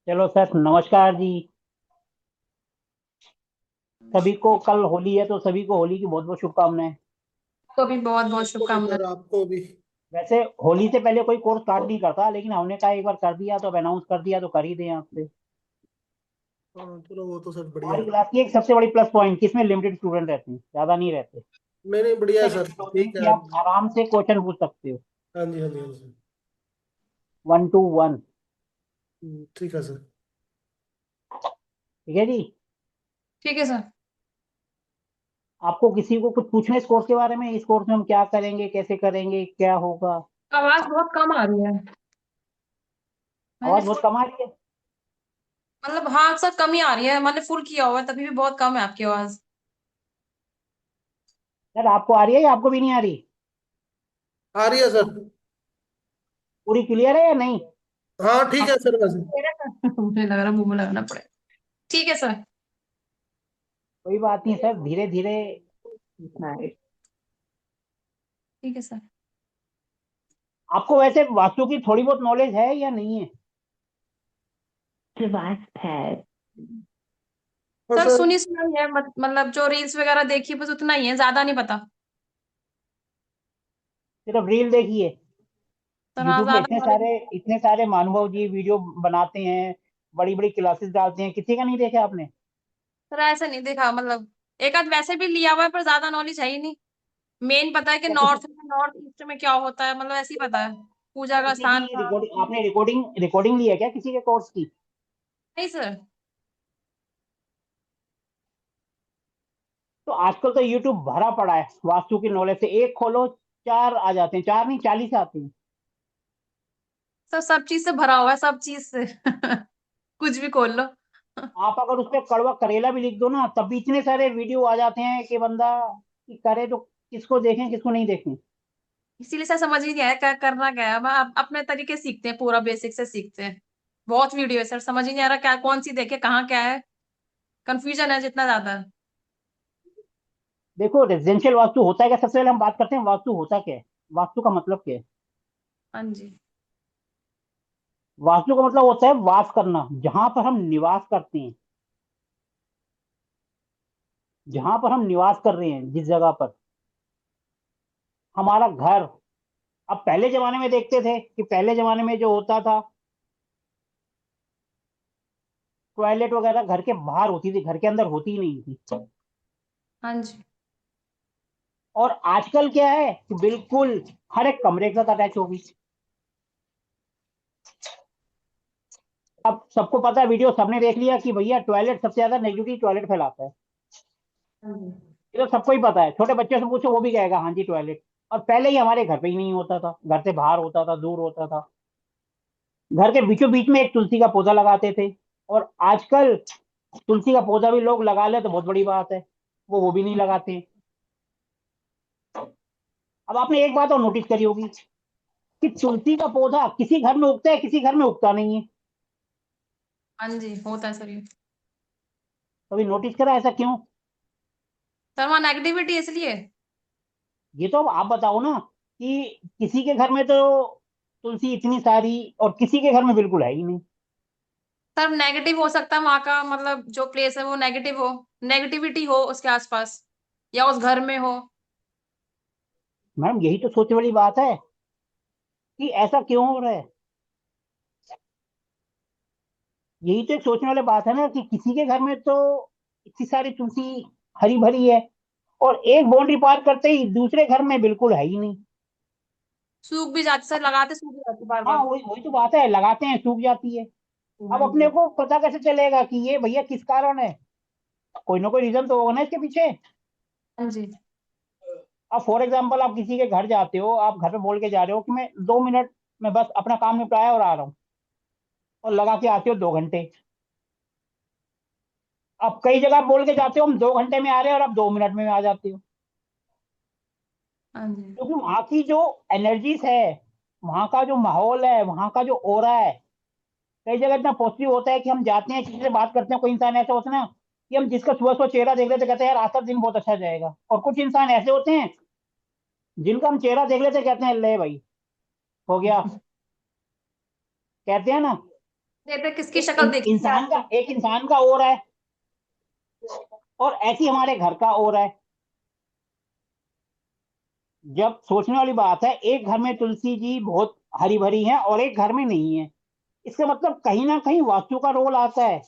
चलो सर, नमस्कार जी। सभी को कल होली है तो सभी को होली की बहुत बहुत शुभकामनाएं। को भी बहुत बहुत आपको भी शुभकामनाएं। सर, आपको भी। वैसे होली से पहले कोई कोर्स स्टार्ट नहीं करता, लेकिन हमने कहा एक बार कर दिया तो अब अनाउंस कर दिया तो कर ही दें आपसे। हाँ चलो, वो तो सर बढ़िया हमारी है। क्लास की एक सबसे बड़ी प्लस पॉइंट किसमें लिमिटेड स्टूडेंट रहते हैं, ज्यादा नहीं रहते। नहीं नहीं, बढ़िया है इतने सर, लिमिटेड होते हैं ठीक है कि आप। आप आराम से क्वेश्चन पूछ सकते हो। हाँ जी, हाँ जी, हाँ जी। 1 to 1। ठीक है सर। ठीक है जी। ठीक है सर। आपको किसी को कुछ पूछना है इस कोर्स के बारे में? इस कोर्स में हम क्या करेंगे, कैसे करेंगे, क्या होगा? आवाज बहुत कम आ रही है। मैंने आवाज बहुत फुल कम आ रही है। मतलब हाँ सर, कम ही आ रही है। मैंने फुल किया हुआ है, तभी भी बहुत कम है आपकी आवाज। सर, आपको आ रही है या आपको भी नहीं आ रही? आ रही है सर। पूरी क्लियर है या नहीं? हाँ ठीक है आपको सर, वैसे। मुझे लग रहा मुंह में लगाना पड़ेगा। ठीक है सर। कोई बात नहीं सर, धीरे धीरे। ठीक है सर। आपको वैसे वास्तु की थोड़ी बहुत नॉलेज है या नहीं है? device pad। और सर सर, सुनी सुनाई है, मतलब जो रील्स वगैरह देखी बस उतना ही है, ज्यादा नहीं पता। सिर्फ रील देखिए। सर हाँ, यूट्यूब में ज्यादा इतने नॉलेज। सारे इतने सारे महानुभाव जी वीडियो बनाते हैं, बड़ी बड़ी क्लासेस डालते हैं, किसी का नहीं देखा आपने? सर ऐसा नहीं देखा, मतलब एक आध वैसे भी लिया हुआ है, पर ज्यादा नॉलेज है ही नहीं। मेन पता है कि क्या किसी नॉर्थ ईस्ट में क्या होता है, मतलब ऐसे ही पता है। पूजा का किसी की स्थान का। रिकॉर्डिंग आपने रिकॉर्डिंग ली है क्या किसी के कोर्स की? नहीं सर। तो आजकल तो यूट्यूब भरा पड़ा है वास्तु की नॉलेज से। एक खोलो, चार आ जाते हैं, चार नहीं 40 आते हैं। सर सब चीज से भरा हुआ है, सब चीज से कुछ भी खोल लो। आप अगर उस पर कड़वा करेला भी लिख दो ना, तब भी इतने सारे वीडियो आ जाते हैं कि बंदा कि करे तो किसको देखें किसको नहीं देखें। इसीलिए सर समझ ही नहीं आया क्या करना, क्या है। हम अपने तरीके से सीखते हैं, पूरा बेसिक से सीखते हैं। बहुत वीडियो है सर, समझ ही नहीं आ रहा क्या कौन सी देखे, कहाँ क्या है। कंफ्यूजन है जितना ज्यादा है। देखो, रेजिडेंशियल वास्तु होता है क्या? सबसे पहले हम बात करते हैं वास्तु होता क्या है। वास्तु का मतलब क्या है? हाँ जी। वास्तु का मतलब होता है वास करना, जहां पर हम निवास करते हैं। जहां पर हम निवास कर रहे हैं, जिस जगह पर हमारा घर। अब पहले जमाने में देखते थे कि पहले जमाने में जो होता था, टॉयलेट वगैरह घर के बाहर होती थी, घर के अंदर होती ही नहीं थी। हाँ जी। और आजकल क्या है कि बिल्कुल हर एक कमरे के साथ अटैच होगी। अब सबको पता है, वीडियो सबने देख लिया कि भैया टॉयलेट सबसे ज्यादा नेगेटिविटी टॉयलेट फैलाता है। हाँ जी। ये तो सबको ही पता है, छोटे बच्चे से पूछो वो भी कहेगा हाँ जी टॉयलेट। और पहले ही हमारे घर पे ही नहीं होता था, घर से बाहर होता था, दूर होता था। घर के बीचों बीच में एक तुलसी का पौधा लगाते थे। और आजकल तुलसी का पौधा भी लोग लगा ले तो बहुत बड़ी बात है, वो भी नहीं लगाते। अब आपने एक बात और नोटिस करी होगी कि तुलसी का पौधा किसी घर में उगता है, किसी घर में उगता नहीं है। हाँ जी, होता है सर ये। कभी नोटिस करा ऐसा क्यों? सर वहाँ नेगेटिविटी इसलिए। ये तो अब आप बताओ ना कि किसी के घर में तो तुलसी इतनी सारी और किसी के घर में बिल्कुल है ही नहीं। सर नेगेटिव हो सकता है वहाँ का, मतलब जो प्लेस है वो नेगेटिव हो। नेगेटिविटी हो उसके आसपास, या उस घर में हो। मैडम, यही तो सोचने वाली बात है कि ऐसा क्यों हो रहा है। यही तो एक सोचने वाली बात है ना कि किसी के घर में तो इतनी सारी तुलसी हरी भरी है, और एक बाउंड्री पार करते ही दूसरे घर में बिल्कुल है ही नहीं। सूख भी जाती सर, लगाते सूख भी जाती बार हाँ, बार। वही वही तो बात है, लगाते हैं सूख जाती है। अब हाँ अपने जी। को पता कैसे चलेगा कि ये भैया किस कारण है? कोई ना कोई रीजन तो होगा ना इसके पीछे। हाँ जी। अब फॉर एग्जाम्पल आप किसी के घर जाते हो, आप घर पे बोल के जा रहे हो कि मैं 2 मिनट में बस अपना काम निपटाया और आ रहा हूँ, और लगा के आते हो 2 घंटे। अब कई जगह बोल के जाते हो हम 2 घंटे में आ रहे हैं, और आप 2 मिनट में आ जाते हो। हाँ जी। क्योंकि वहां की जो एनर्जीज है, वहां का जो माहौल है, वहां का जो ओरा है, कई जगह इतना पॉजिटिव होता है कि हम जाते हैं किसी से बात करते हैं, कोई इंसान ऐसा होता है ना कि हम जिसका सुबह सुबह चेहरा देख लेते कहते हैं यार आज का दिन बहुत अच्छा जाएगा। और कुछ इंसान ऐसे होते हैं जिनका हम चेहरा देख लेते कहते हैं ले भाई, हो गया, कहते हैं ना। देते किसकी शक्ल देखी थी इंसान का, आपने? एक इंसान का और है, और ऐसी हमारे घर का और है। जब सोचने वाली बात है, एक घर में तुलसी जी बहुत हरी भरी है और एक घर में नहीं है, इसका मतलब कहीं ना कहीं वास्तु का रोल आता है।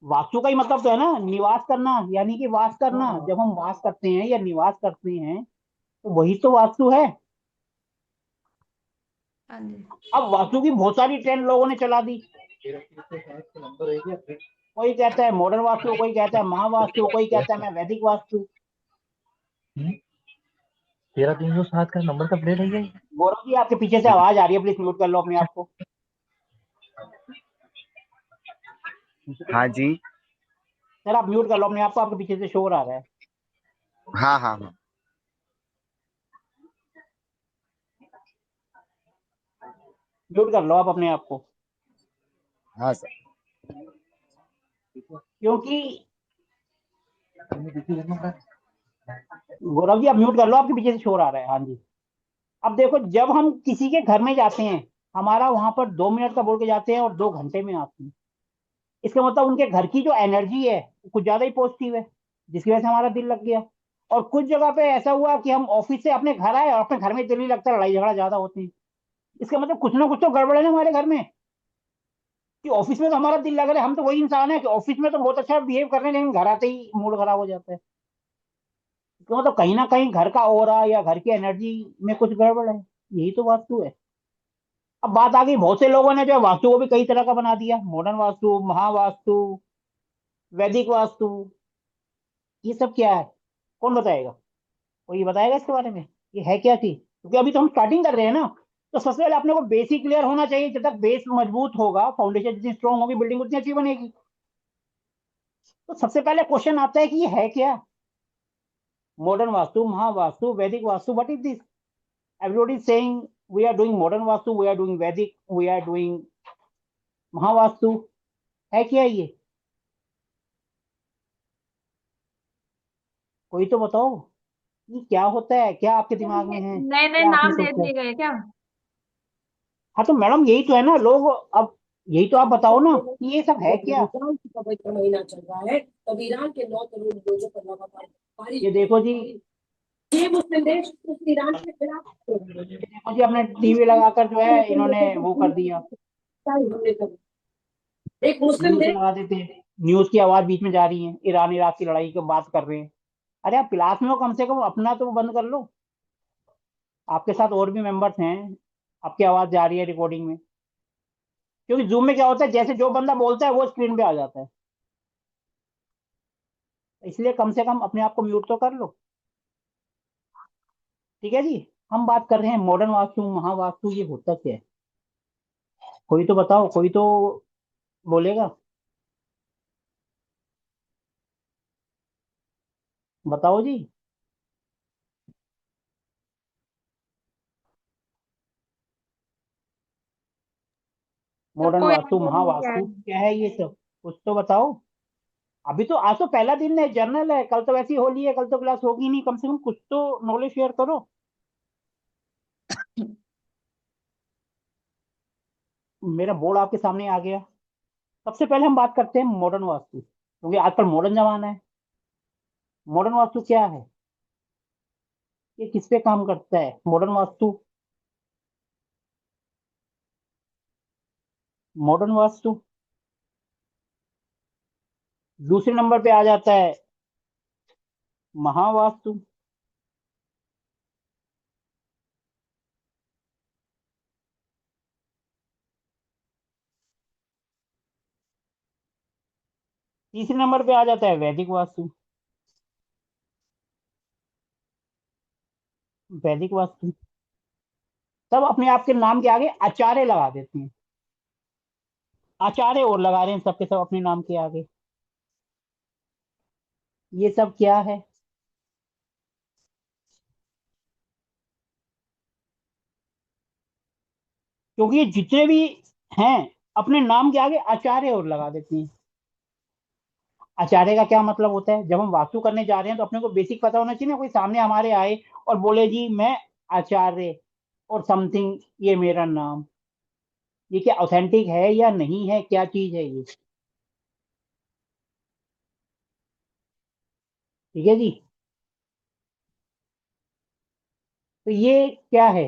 वास्तु का ही मतलब तो है ना निवास करना, यानी कि वास करना। जब हम वास करते हैं या निवास करते हैं तो वही तो वास्तु है। हाँ जी। अब वास्तु की बहुत सारी ट्रेंड लोगों ने चला दी। कोई कहता है मॉडर्न वास्तु, कोई कहता है महावास्तु, कोई कहता है मैं वैदिक वास्तु। 13,307 का नंबर का प्लेट है ये। गौरव जी आपके पीछे से आवाज आ रही है, प्लीज म्यूट कर लो अपने आप को। हाँ जी। सर आप म्यूट कर लो अपने आप को, आपके पीछे से शोर आ रहा है। हाँ हाँ हाँ। म्यूट कर लो आप अपने आप को, हाँ सर। क्योंकि गौरव जी आप म्यूट कर लो, आपके पीछे से शोर आ रहा है। हाँ जी। अब देखो, जब हम किसी के घर में जाते हैं, हमारा वहां पर 2 मिनट का बोल के जाते हैं और 2 घंटे में आते हैं। इसका मतलब उनके घर की जो एनर्जी है वो कुछ ज्यादा ही पॉजिटिव है, जिसकी वजह से हमारा दिल लग गया। और कुछ जगह पे ऐसा हुआ कि हम ऑफिस से अपने घर आए और अपने घर में दिल नहीं लगता, लड़ाई झगड़ा ज्यादा होती है। इसका मतलब कुछ ना कुछ तो गड़बड़ है ना हमारे घर में, कि ऑफिस में तो हमारा दिल लग रहा है। हम तो वही इंसान है कि ऑफिस में तो बहुत अच्छा बिहेव कर रहे हैं, लेकिन घर आते ही मूड खराब हो जाता है। तो मतलब कहीं ना कहीं घर का ऑरा या घर की एनर्जी में कुछ गड़बड़ है। यही तो वास्तु है। अब बात आ गई, बहुत से लोगों ने जो है वास्तु को भी कई तरह का बना दिया, मॉडर्न वास्तु, महावास्तु, वैदिक वास्तु। ये सब क्या है, कौन बताएगा? कोई बताएगा इसके बारे में, ये है क्या चीज? क्योंकि अभी तो हम स्टार्टिंग कर रहे हैं ना। तो सबसे पहले अपने को बेसिक क्लियर होना चाहिए। जब तक बेस मजबूत होगा, फाउंडेशन जितनी स्ट्रांग होगी, बिल्डिंग उतनी अच्छी बनेगी। तो सबसे पहले क्वेश्चन आता है कि ये है क्या? मॉडर्न वास्तु, महावास्तु, वैदिक vastu, what is this? Everybody is saying we are doing modern vastu, we are doing वैदिक, वी आर डूइंग महावास्तु। है क्या ये? कोई तो बताओ, ये क्या होता है? क्या आपके दिमाग में है? नए नए क्या आपने नाम दे सोचा है? दिए गए क्या? हाँ तो मैडम यही तो है ना लोग। अब यही तो आप बताओ ना कि ये सब है क्या? का महीना चल रहा है, तब ईरान के 9 करोड़ लोगों पर लगातार ये देखो जी, ये मुस्लिम देश उस ईरान के खिलाफ ये देखो जी, अपने टीवी लगाकर जो है इन्होंने वो कर दिया, एक मुस्लिम न्यूज देश लगा देते हैं। न्यूज की आवाज बीच में जा रही है, ईरान इराक की लड़ाई की बात कर रहे हैं। अरे आप क्लास में हो, कम से कम अपना तो बंद कर लो। आपके साथ और भी मेंबर्स हैं, आपकी आवाज जा रही है रिकॉर्डिंग में। क्योंकि जूम में क्या होता है, जैसे जो बंदा बोलता है वो स्क्रीन पे आ जाता है। इसलिए कम से कम अपने आप को म्यूट तो कर लो। ठीक है जी। हम बात कर रहे हैं मॉडर्न वास्तु, महावास्तु, ये होता क्या है? कोई तो बताओ, कोई तो बोलेगा। बताओ जी। मॉडर्न कोई वास्तु, आइडिया नहीं क्या महावास्तु है। क्या है ये सब? कुछ तो बताओ। अभी तो आज तो पहला दिन है, जर्नल है, कल तो वैसी होली है, कल तो क्लास होगी नहीं। कम से कम कुछ तो नॉलेज शेयर करो। मेरा बोर्ड आपके सामने आ गया। सबसे पहले हम बात करते हैं मॉडर्न वास्तु, क्योंकि आजकल मॉडर्न जमाना है। मॉडर्न वास्तु क्या है? ये किस पे काम करता है मॉडर्न वास्तु? मॉडर्न वास्तु दूसरे नंबर पे आ जाता है महावास्तु। तीसरे नंबर पे आ जाता है वैदिक वास्तु। वैदिक वास्तु सब अपने आप के नाम के आगे आचार्य लगा देते हैं। आचार्य और लगा रहे हैं सबके सब अपने नाम के आगे। ये सब क्या है? क्योंकि ये जितने भी हैं अपने नाम के आगे आचार्य और लगा देते हैं। आचार्य का क्या मतलब होता है? जब हम वास्तु करने जा रहे हैं तो अपने को बेसिक पता होना चाहिए ना। कोई सामने हमारे आए और बोले जी मैं आचार्य और समथिंग, ये मेरा नाम। ये क्या ऑथेंटिक है या नहीं है, क्या चीज है ये? ठीक है जी। तो ये क्या है?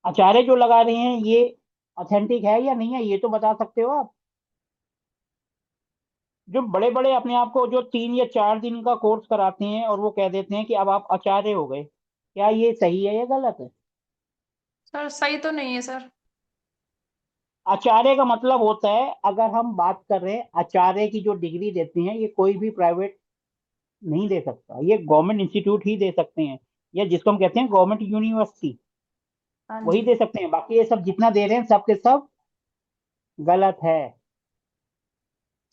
अचारे जो लगा रहे हैं ये ऑथेंटिक है या नहीं है, ये तो बता सकते हो आप। जो बड़े बड़े अपने आप को जो 3 या 4 दिन का कोर्स कराते हैं और वो कह देते हैं कि अब आप आचार्य हो गए, क्या ये सही है या गलत है? सर सही तो नहीं है सर। आचार्य का मतलब होता है, अगर हम बात कर रहे हैं आचार्य की जो डिग्री देते हैं, ये कोई भी प्राइवेट नहीं दे सकता, ये गवर्नमेंट इंस्टीट्यूट ही दे सकते हैं, या जिसको हम कहते हैं गवर्नमेंट यूनिवर्सिटी, हाँ वही जी। दे सकते हैं। बाकी ये सब जितना दे रहे हैं सब के सब गलत है।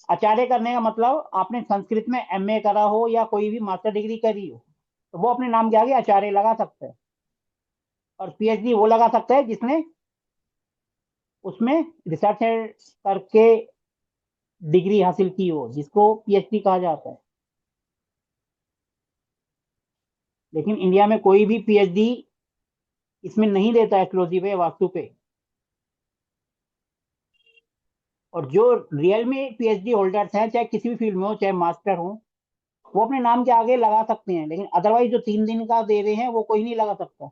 आचार्य करने का मतलब आपने संस्कृत में एमए करा हो या कोई भी मास्टर डिग्री करी हो, तो वो अपने नाम के आगे आचार्य लगा सकता है। और पीएचडी वो लगा सकता है जिसने उसमें रिसर्च करके डिग्री हासिल की हो, जिसको पीएचडी कहा जाता है। लेकिन इंडिया में कोई भी पीएचडी इसमें नहीं देता, एस्ट्रोलॉजी पे, वास्तु पे। और जो रियल में पीएचडी होल्डर्स हैं, चाहे किसी भी फील्ड में हो, चाहे मास्टर हो, वो अपने नाम के आगे लगा सकते हैं। लेकिन अदरवाइज जो 3 दिन का दे रहे हैं वो कोई नहीं लगा सकता।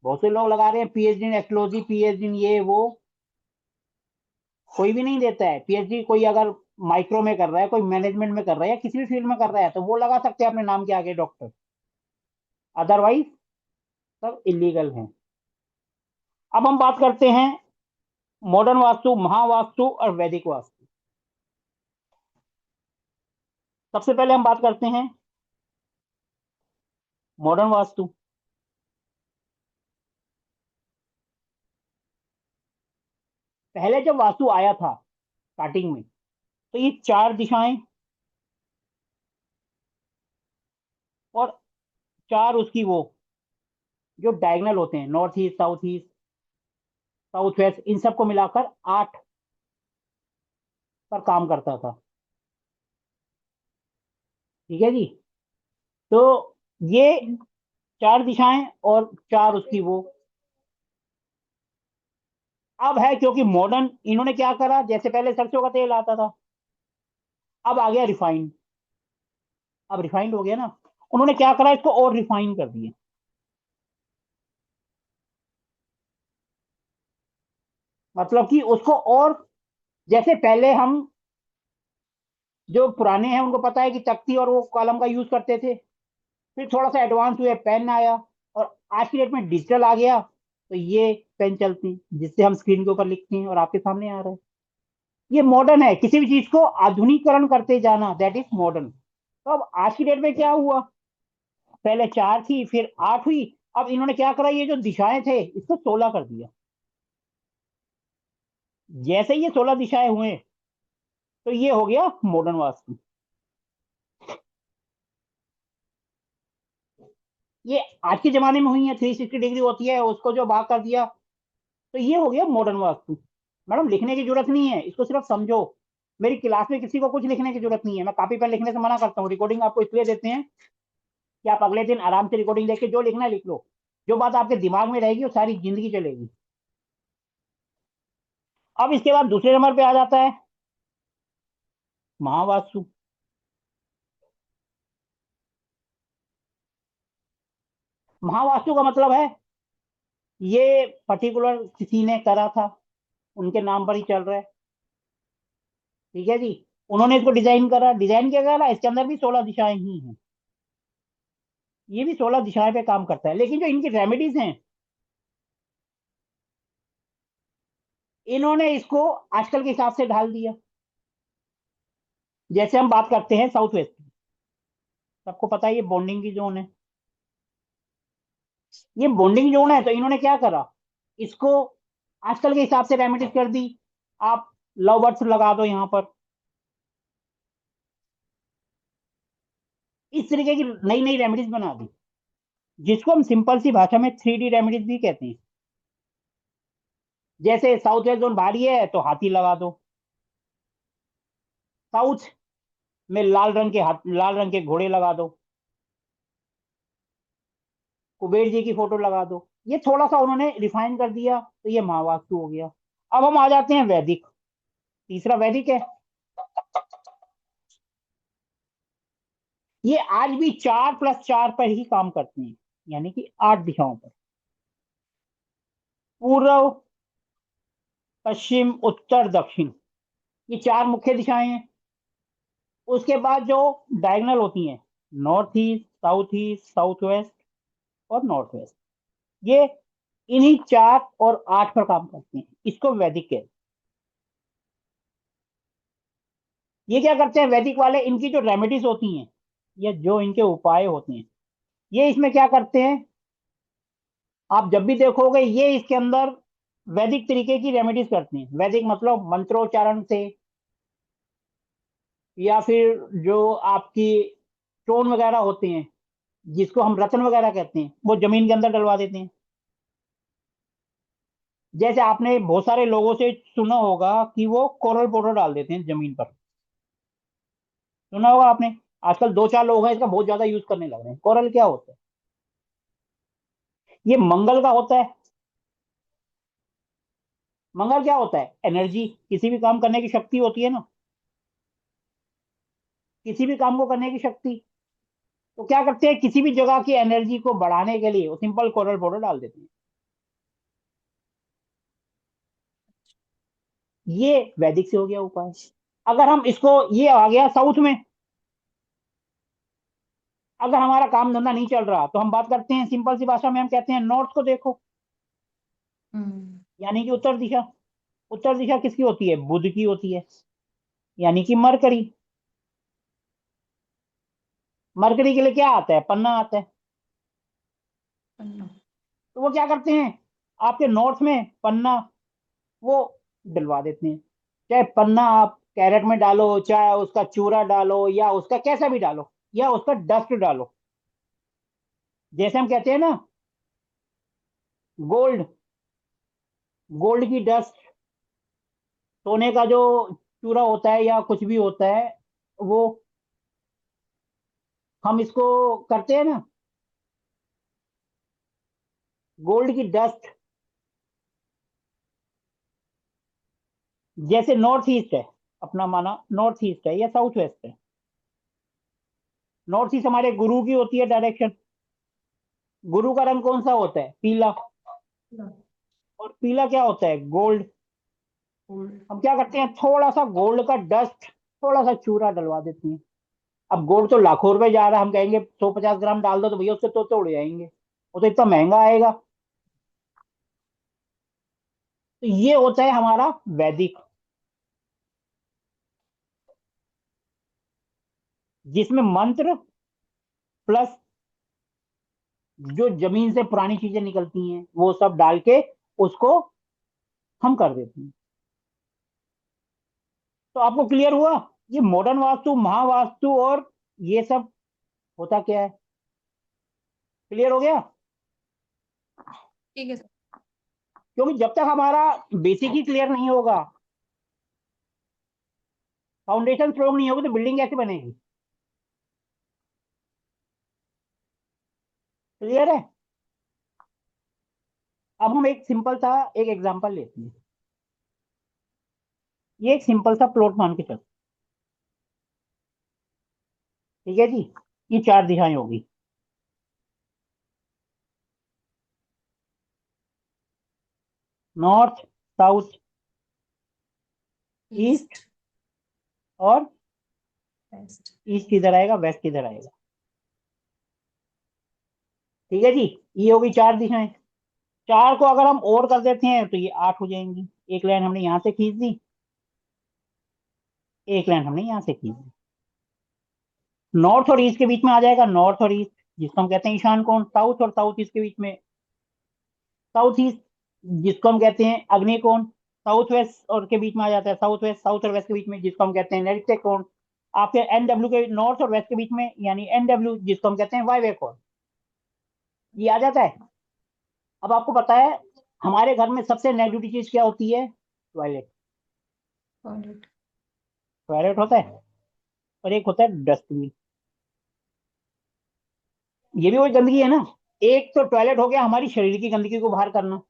बहुत से लोग लगा रहे हैं PhD in astrology, PhD in ये वो, कोई भी नहीं देता है पीएचडी। कोई अगर माइक्रो में कर रहा है, कोई मैनेजमेंट में कर रहा है, या किसी भी फील्ड में कर रहा है, तो वो लगा सकते हैं अपने नाम के आगे डॉक्टर। अदरवाइज सब इलीगल है। अब हम बात करते हैं मॉडर्न वास्तु, महावास्तु और वैदिक वास्तु। सबसे पहले हम बात करते हैं मॉडर्न वास्तु। पहले जब वास्तु आया था स्टार्टिंग में, तो ये 4 दिशाएं और 4 उसकी वो जो डायगनल होते हैं, north east, south east, south west, इन सबको मिलाकर 8 पर काम करता था। ठीक है जी। तो ये 4 दिशाएं और 4 उसकी वो। अब है क्योंकि मॉडर्न, इन्होंने क्या करा, जैसे पहले सरसों का तेल आता था, अब आ गया रिफाइंड। अब रिफाइंड हो गया ना, उन्होंने क्या करा, इसको और रिफाइन कर दिया। मतलब कि उसको और, जैसे पहले हम जो पुराने हैं उनको पता है कि तख्ती और वो कलम का यूज करते थे, फिर थोड़ा सा एडवांस हुए, पेन आया, और आज की डेट में डिजिटल आ गया, तो ये पेन चलती हैं, जिससे हम स्क्रीन के ऊपर लिखते हैं और आपके सामने आ रहा है। ये मॉडर्न है, किसी भी चीज को आधुनिकीकरण करते जाना, दैट इज मॉडर्न। तो अब आज की डेट में क्या हुआ, पहले 4 थी, फिर 8 हुई। अब इन्होंने क्या करा, ये जो दिशाएं थे इसको 16 कर दिया। जैसे ये 16 दिशाएं हुए, तो ये हो गया मॉडर्न वास्तु। ये आज के जमाने में हुई है, 360 डिग्री होती है, उसको जो भाग कर दिया, तो ये हो गया मॉडर्न वास्तु। मैडम लिखने की जरूरत नहीं है, इसको सिर्फ समझो। मेरी क्लास में किसी को कुछ लिखने की जरूरत नहीं है, मैं कॉपी पर लिखने से मना करता हूँ। रिकॉर्डिंग आपको इसलिए देते हैं कि आप अगले दिन आराम से रिकॉर्डिंग देख के जो लिखना है लिख लो। जो बात आपके दिमाग में रहेगी वो सारी जिंदगी चलेगी। अब इसके बाद दूसरे नंबर पे आ जाता है महावास्तु। महावास्तु का मतलब है, ये पर्टिकुलर किसी ने करा था, उनके नाम पर ही चल रहा है। ठीक है जी। उन्होंने इसको डिजाइन करा, डिजाइन क्या करा, इसके अंदर भी 16 दिशाएं ही हैं। ये भी 16 दिशाएं पे काम करता है, लेकिन जो इनकी रेमेडीज हैं, इन्होंने इसको आजकल के हिसाब से ढाल दिया। जैसे हम बात करते हैं साउथ वेस्ट की, सबको पता है ये बॉन्डिंग की जोन है। ये बॉन्डिंग जोन है, तो इन्होंने क्या करा, इसको आजकल के हिसाब से रेमेडीज कर दी। आप लव बर्ड्स लगा दो यहाँ पर, इस तरीके की नई नई रेमेडीज बना दी, जिसको हम सिंपल सी भाषा में 3D रेमेडीज भी कहते हैं। जैसे साउथ वेस्ट जोन भारी है तो हाथी लगा दो, साउथ में लाल रंग के घोड़े लगा दो, कुबेर जी की फोटो लगा दो। ये थोड़ा सा उन्होंने रिफाइन कर दिया, तो ये महावास्तु हो गया। अब हम आ जाते हैं वैदिक। तीसरा वैदिक है। ये आज भी 4+4 पर ही काम करते हैं, यानी कि 8 दिशाओं पर। पूर्व, पश्चिम, उत्तर, दक्षिण, ये 4 मुख्य दिशाएं हैं। उसके बाद जो डायगोनल होती हैं, नॉर्थ ईस्ट, साउथ वेस्ट और नॉर्थ वेस्ट, ये इन्हीं 4 और 8 पर काम करते हैं। इसको वैदिक कहते हैं। ये क्या करते हैं वैदिक वाले, इनकी जो रेमेडीज होती हैं या जो इनके उपाय होते हैं, ये इसमें क्या करते हैं, आप जब भी देखोगे ये इसके अंदर वैदिक तरीके की रेमेडीज करते हैं। वैदिक मतलब मंत्रोच्चारण से, या फिर जो आपकी स्टोन वगैरह होते हैं, जिसको हम रत्न वगैरह कहते हैं, वो जमीन के अंदर डलवा देते हैं। जैसे आपने बहुत सारे लोगों से सुना होगा कि वो कोरल पाउडर डाल देते हैं जमीन पर। सुना होगा आपने। आजकल 2-4 लोग हैं इसका बहुत ज्यादा यूज करने लग रहे हैं। कोरल क्या होता है? ये मंगल का होता है। मंगल क्या होता है? एनर्जी, किसी भी काम करने की शक्ति होती है ना, किसी भी काम को करने की शक्ति। तो क्या करते हैं, किसी भी जगह की एनर्जी को बढ़ाने के लिए वो सिंपल कोरल पाउडर डाल देते हैं। ये वैदिक से हो गया उपाय। अगर हम इसको, ये आ गया साउथ में। अगर हमारा काम धंधा नहीं चल रहा तो हम बात करते हैं सिंपल सी भाषा में, हम कहते हैं नॉर्थ को देखो, हम्म। यानी कि उत्तर दिशा। उत्तर दिशा किसकी होती है? बुध की होती है, यानी कि मरकरी। मरकरी के लिए क्या आता है? पन्ना आता है। पन्ना। तो वो क्या करते हैं, आपके नॉर्थ में पन्ना वो डलवा देते हैं। चाहे पन्ना आप कैरेट में डालो, चाहे उसका चूरा डालो, या उसका कैसा भी डालो, या उसका डस्ट डालो। जैसे हम कहते हैं ना, गोल्ड, गोल्ड की डस्ट, सोने का जो चूरा होता है या कुछ भी होता है, वो हम इसको करते हैं ना, गोल्ड की डस्ट। जैसे नॉर्थ ईस्ट है, अपना माना नॉर्थ ईस्ट है या साउथ वेस्ट है। नॉर्थ ईस्ट हमारे गुरु की होती है डायरेक्शन। गुरु का रंग कौन सा होता है? पीला। और पीला क्या होता है? गोल्ड। हम क्या करते हैं, थोड़ा सा गोल्ड का डस्ट, थोड़ा सा चूरा डलवा देते हैं। अब गोल्ड तो लाखों रुपए जा रहा है, हम कहेंगे 150 ग्राम डाल दो तो भैया उससे तो उड़ जाएंगे, वो तो इतना महंगा आएगा। तो ये होता है हमारा वैदिक, जिसमें मंत्र प्लस जो जमीन से पुरानी चीजें निकलती हैं वो सब डाल के उसको हम कर देते हैं। तो आपको क्लियर हुआ ये मॉडर्न वास्तु, महावास्तु और ये सब होता क्या है? क्लियर हो गया? ठीक है सर। क्योंकि जब तक हमारा बेसिक ही क्लियर नहीं होगा, फाउंडेशन स्ट्रोंग नहीं होगी, तो बिल्डिंग कैसे बनेगी? क्लियर है? अब हम एक सिंपल सा एक एग्जांपल लेते हैं। ये एक सिंपल सा प्लॉट मान के चलते, ठीक है जी। ये 4 दिशाएं होगी, नॉर्थ, साउथ, ईस्ट, और बेस्ट। ईस्ट किधर आएगा, वेस्ट किधर आएगा। ठीक है जी। ये होगी 4 दिशाएं। 4 को अगर हम और कर देते हैं तो ये 8 हो जाएंगी। एक लाइन हमने यहां से खींच दी, एक लाइन हमने यहां से खींच दी। नॉर्थ और ईस्ट के बीच में आ जाएगा नॉर्थ और ईस्ट, जिसको हम कहते हैं ईशान कोण। साउथ और साउथ ईस्ट के बीच में साउथ ईस्ट, जिसको हम कहते हैं अग्नि कोण। साउथ वेस्ट और के बीच में आ जाता है साउथ वेस्ट। साउथ और वेस्ट के बीच में जिसको हम कहते हैं नैऋत्य कोण। आपके एनडब्ल्यू के नॉर्थ और वेस्ट के बीच में, यानी एनडब्ल्यू, जिसको हम कहते हैं वायव्य कोण, ये आ जाता है। अब आपको पता है हमारे घर में सबसे नेगेटिव चीज क्या होती है? टॉयलेट। टॉयलेट। टॉयलेट होता है। और एक होता है डस्टबिन। ये भी वही गंदगी है ना। एक तो टॉयलेट हो गया हमारी शरीर की गंदगी को बाहर करना,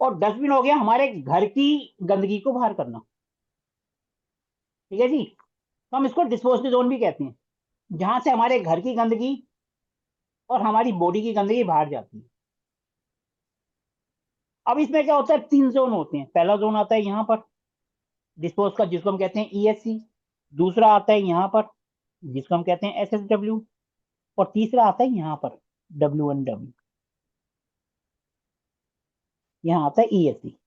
और डस्टबिन हो गया हमारे घर की गंदगी को बाहर करना। ठीक है जी। तो हम इसको डिस्पोजल जोन भी कहते हैं, जहां से हमारे घर की गंदगी और हमारी बॉडी की गंदगी बाहर जाती है। अब इसमें क्या होता है, 3 जोन होते हैं। पहला जोन आता है यहाँ पर डिस्पोज का, जिसको हम कहते हैं ईएससी। दूसरा आता है यहाँ पर, जिसको हम कहते हैं एसएसडब्ल्यू। और तीसरा आता है यहाँ पर, डब्ल्यू1डब्ल्यू। यहाँ आता है ईएससी,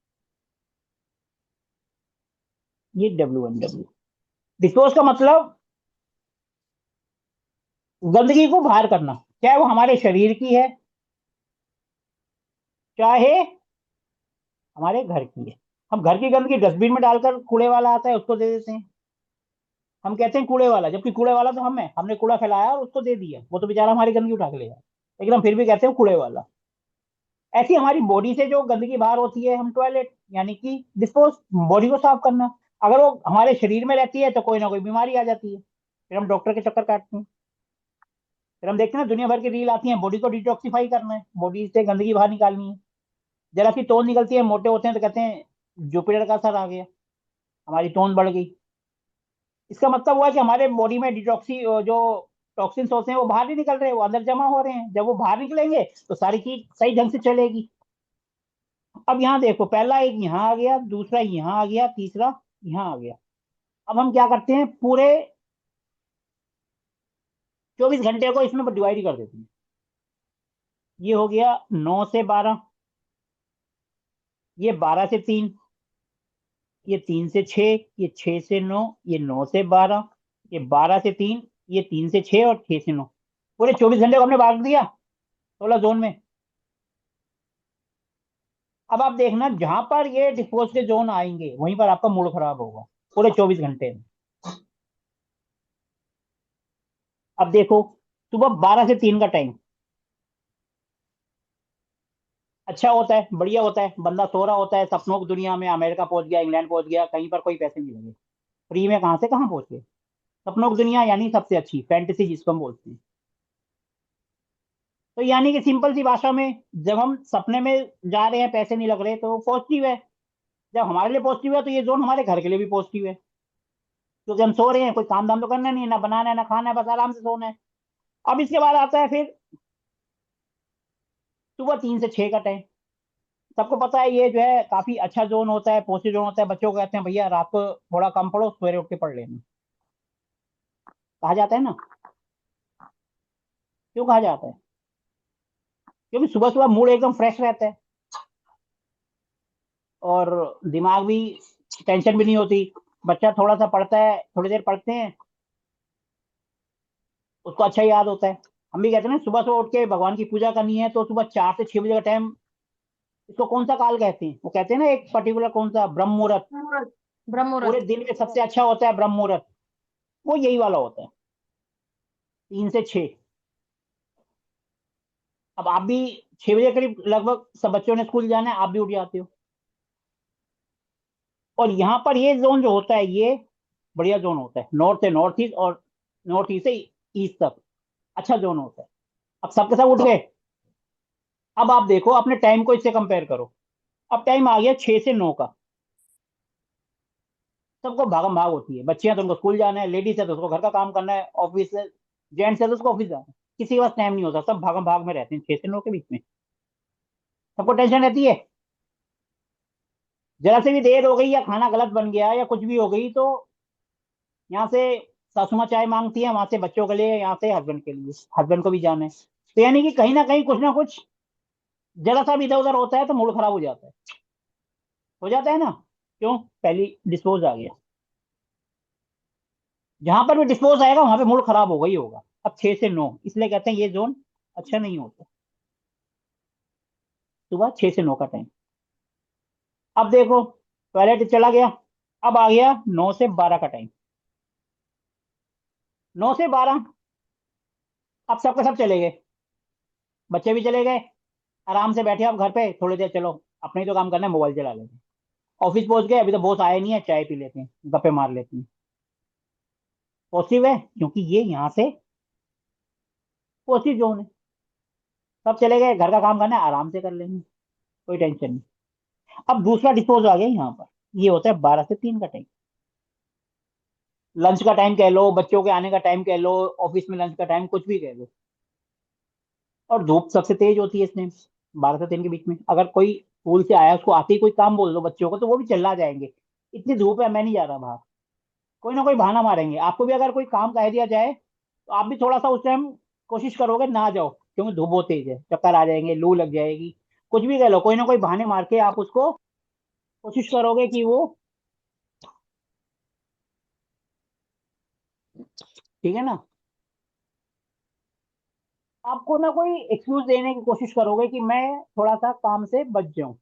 ये डब्ल्यू1डब्ल्यू। डिस्पोज का मतलब गंदगी को बाहर करना, चाहे वो हमारे शरीर की है, चाहे हमारे घर की है। हम घर की गंदगी डस्टबिन में डालकर, कूड़े वाला आता है उसको दे देते हैं, हम कहते हैं कूड़े वाला, जबकि कूड़े वाला तो हम है, हमने कूड़ा फैलाया और उसको दे दिया, वो तो बेचारा हमारी गंदगी उठा के ले जाए, लेकिन हम फिर भी कहते हैं कूड़े वाला। ऐसी हमारी बॉडी से जो गंदगी बाहर होती है, हम टॉयलेट यानी कि डिस्पोज, बॉडी को साफ करना। अगर वो हमारे शरीर में रहती है तो कोई ना कोई बीमारी आ जाती है, फिर हम डॉक्टर के चक्कर काटते हैं। फिर हम देखते हैं ना, दुनिया भर की रील आती है, बॉडी को डिटॉक्सिफाई करना है, बॉडी से गंदगी बाहर निकालनी है। जरा सी टोन निकलती है, मोटे होते हैं तो कहते हैं जुपिटर का असर आ गया, हमारी टोन बढ़ गई। इसका मतलब हुआ कि हमारे बॉडी में डिटॉक्सी जो टॉक्सिन्स होते हैं वो बाहर नहीं निकल रहे, वो अंदर जमा हो रहे हैं। जब वो बाहर निकलेंगे तो सारी चीज सही ढंग से चलेगी। अब यहाँ देखो, पहला एक यहाँ आ गया, दूसरा यहाँ आ गया, तीसरा यहाँ आ गया। अब हम क्या करते हैं, पूरे 24 घंटे को इसमें डिवाइड कर देते हैं। ये हो गया 9 से 12, ये 12 से 3, ये 3 से 6, ये 6 से 9, ये 9 से 12, ये 12 से 3, ये 3 से 6 और 6 से 9। पूरे 24 घंटे को हमने बांट दिया 16 जोन में। अब आप देखना, जहां पर ये डिस्पोज के जोन आएंगे वहीं पर आपका मूड खराब होगा पूरे 24 घंटे में। अब देखो, सुबह 12 से 3 का टाइम अच्छा होता है, बढ़िया होता है, बंदा सो रहा होता है सपनों की दुनिया में, अमेरिका पहुंच गया, इंग्लैंड पहुंच गया, कहीं पर कोई पैसे नहीं लगे, फ्री में कहाँ से कहाँ पहुंचे। सपनों की दुनिया यानी सबसे अच्छी फैंटेसी जिसको हम बोलते हैं। तो यानी कि सिंपल सी भाषा में, जब हम सपने में जा रहे हैं, पैसे नहीं लग रहे, तो पॉजिटिव है। जब हमारे लिए पॉजिटिव है तो ये जोन हमारे घर के लिए भी पॉजिटिव है, क्योंकि हम सो रहे हैं, कोई काम धाम तो करना नहीं है, ना बनाना है ना खाना है, बस आराम से सोना है। अब इसके बाद आता है फिर सुबह 3 से 6 का टाइम। सबको पता है ये जो है काफी अच्छा जोन होता है, पॉजिटिव जोन होता है। बच्चों को कहते हैं भैया रात को थोड़ा कम पढ़ो, सवेरे उठ के पढ़ लेना, कहा जाता है ना। क्यों कहा जाता है? क्योंकि सुबह सुबह मूड एकदम फ्रेश रहता है, और दिमाग भी, टेंशन भी नहीं होती। बच्चा थोड़ा सा पढ़ता है, थोड़ी देर पढ़ते हैं, उसको अच्छा याद होता है। हम भी कहते हैं ना, सुबह सुबह उठ के भगवान की पूजा करनी है तो सुबह 4 से 6 बजे का टाइम, इसको कौन सा काल कहते हैं? वो कहते हैं ना एक पर्टिकुलर, कौन सा, ब्रह्म मुहूर्त। ब्रह्म पूरे मुहूर्त। दिन में सबसे अच्छा होता है ब्रह्म मुहूर्त, वो यही वाला होता है, 3 से 6। अब आप भी 6 बजे करीब लगभग सब बच्चों ने स्कूल जाना है, आप भी उठ जाते हो। और यहाँ पर ये जोन जो होता है, ये बढ़िया जोन होता है, नॉर्थ से नॉर्थ ईस्ट और नॉर्थ ईस्ट से ईस्ट तक अच्छा जोन होता है। अब सबके सब उठ गए। अब आप देखो अपने टाइम को इससे कंपेयर करो। अब टाइम आ गया 6 से 9 का। सबको भागम भाग होती है, बच्चे हैं तो उनको स्कूल जाना है, लेडीज है तो उसको घर का काम करना है, ऑफिस है, जेंट्स है तो उसको ऑफिस जाना है। किसी के पास टाइम नहीं होता, सब भागम भाग में रहते हैं 6 से 9 के बीच में। सबको टेंशन रहती है, जरा से भी देर हो गई या खाना गलत बन गया या कुछ भी हो गई तो यहाँ से सासू माँ चाय मांगती है, वहां से बच्चों के लिए, यहाँ से हस्बैंड के लिए, हस्बैंड को भी जाना है। तो यानी कि कहीं ना कुछ जरा सा भी इधर उधर होता है तो मूड खराब हो जाता है ना। क्यों? पहली डिस्पोज आ गया, जहां पर भी डिस्पोज आएगा वहां पे मूड खराब होगा ही होगा। अब 6 से 9, इसलिए कहते हैं ये जोन अच्छा नहीं होता, सुबह 6 से 9 का टाइम। अब देखो, टॉयलेट चला गया, अब आ गया 9 से 12 का टाइम। 9 से 12, अब सबके सब चले गए, बच्चे भी चले गए, आराम से बैठे आप घर पे, थोड़ी देर चलो अपने ही तो काम करना है, मोबाइल चला लेते हैं। ऑफिस पहुंच गए, अभी तो बॉस आया नहीं है, चाय पी लेते हैं, गप्पे मार लेते हैं। पॉजिटिव है क्योंकि ये यहाँ से पॉजिटिव जोन है। सब चले गए, घर का काम करना है, आराम से कर लेंगे, कोई टेंशन नहीं। अब दूसरा डिस्पोज आ गया यहाँ पर, ये होता है 12 से 3 का टाइम। लंच का टाइम कह लो, बच्चों के आने का टाइम कह लो, ऑफिस में लंच का टाइम, कुछ भी कह लो। और धूप सबसे तेज होती है इस टाइम, 12 से 3 के बीच में। अगर कोई स्कूल से आया, उसको आते ही कोई काम बोल दो बच्चों को, तो वो भी चिल्ला जाएंगे, इतनी धूप है मैं नहीं जा रहा बाहर। कोई ना कोई बहाना मारेंगे। आपको भी अगर कोई काम कह दिया जाए तो आप भी थोड़ा सा उस टाइम कोशिश करोगे ना जाओ, क्योंकि धूप बहुत तेज है, चक्कर आ जाएंगे, लू लग जाएगी, कुछ भी कह लो, कोई ना कोई बहाने मार के आप उसको कोशिश करोगे कि वो, ठीक है ना, आपको ना कोई एक्सक्यूज देने की कोशिश करोगे कि मैं थोड़ा सा काम से बच जाऊं।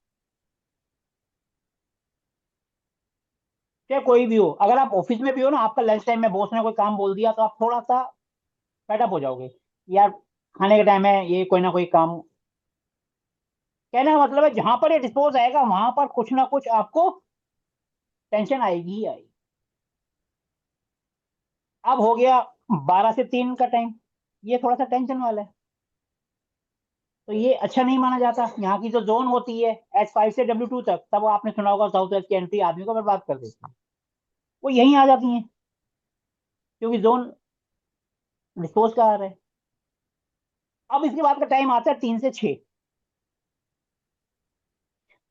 चाहे कोई भी हो, अगर आप ऑफिस में भी हो ना, आपका लंच टाइम में बॉस ने कोई काम बोल दिया तो आप थोड़ा सा फेडअप हो जाओगे, यार खाने का टाइम है, ये कोई ना कोई काम। कहने का मतलब है जहां पर ये डिस्पोज आएगा वहां पर कुछ ना कुछ आपको टेंशन आएगी ही आएगी। अब हो गया 12 से 3 का टाइम, ये थोड़ा सा टेंशन वाला है, तो ये अच्छा नहीं माना जाता। यहाँ की जो जोन होती है H5 से W2 तक, तब आपने सुना होगा साउथ वेस्ट की एंट्री आदमी को बर्बाद कर देती है, वो यहीं आ जाती है, क्योंकि जोन डिस्पोज का आ रहा है। अब इसके बाद का टाइम आता है 3 से 6।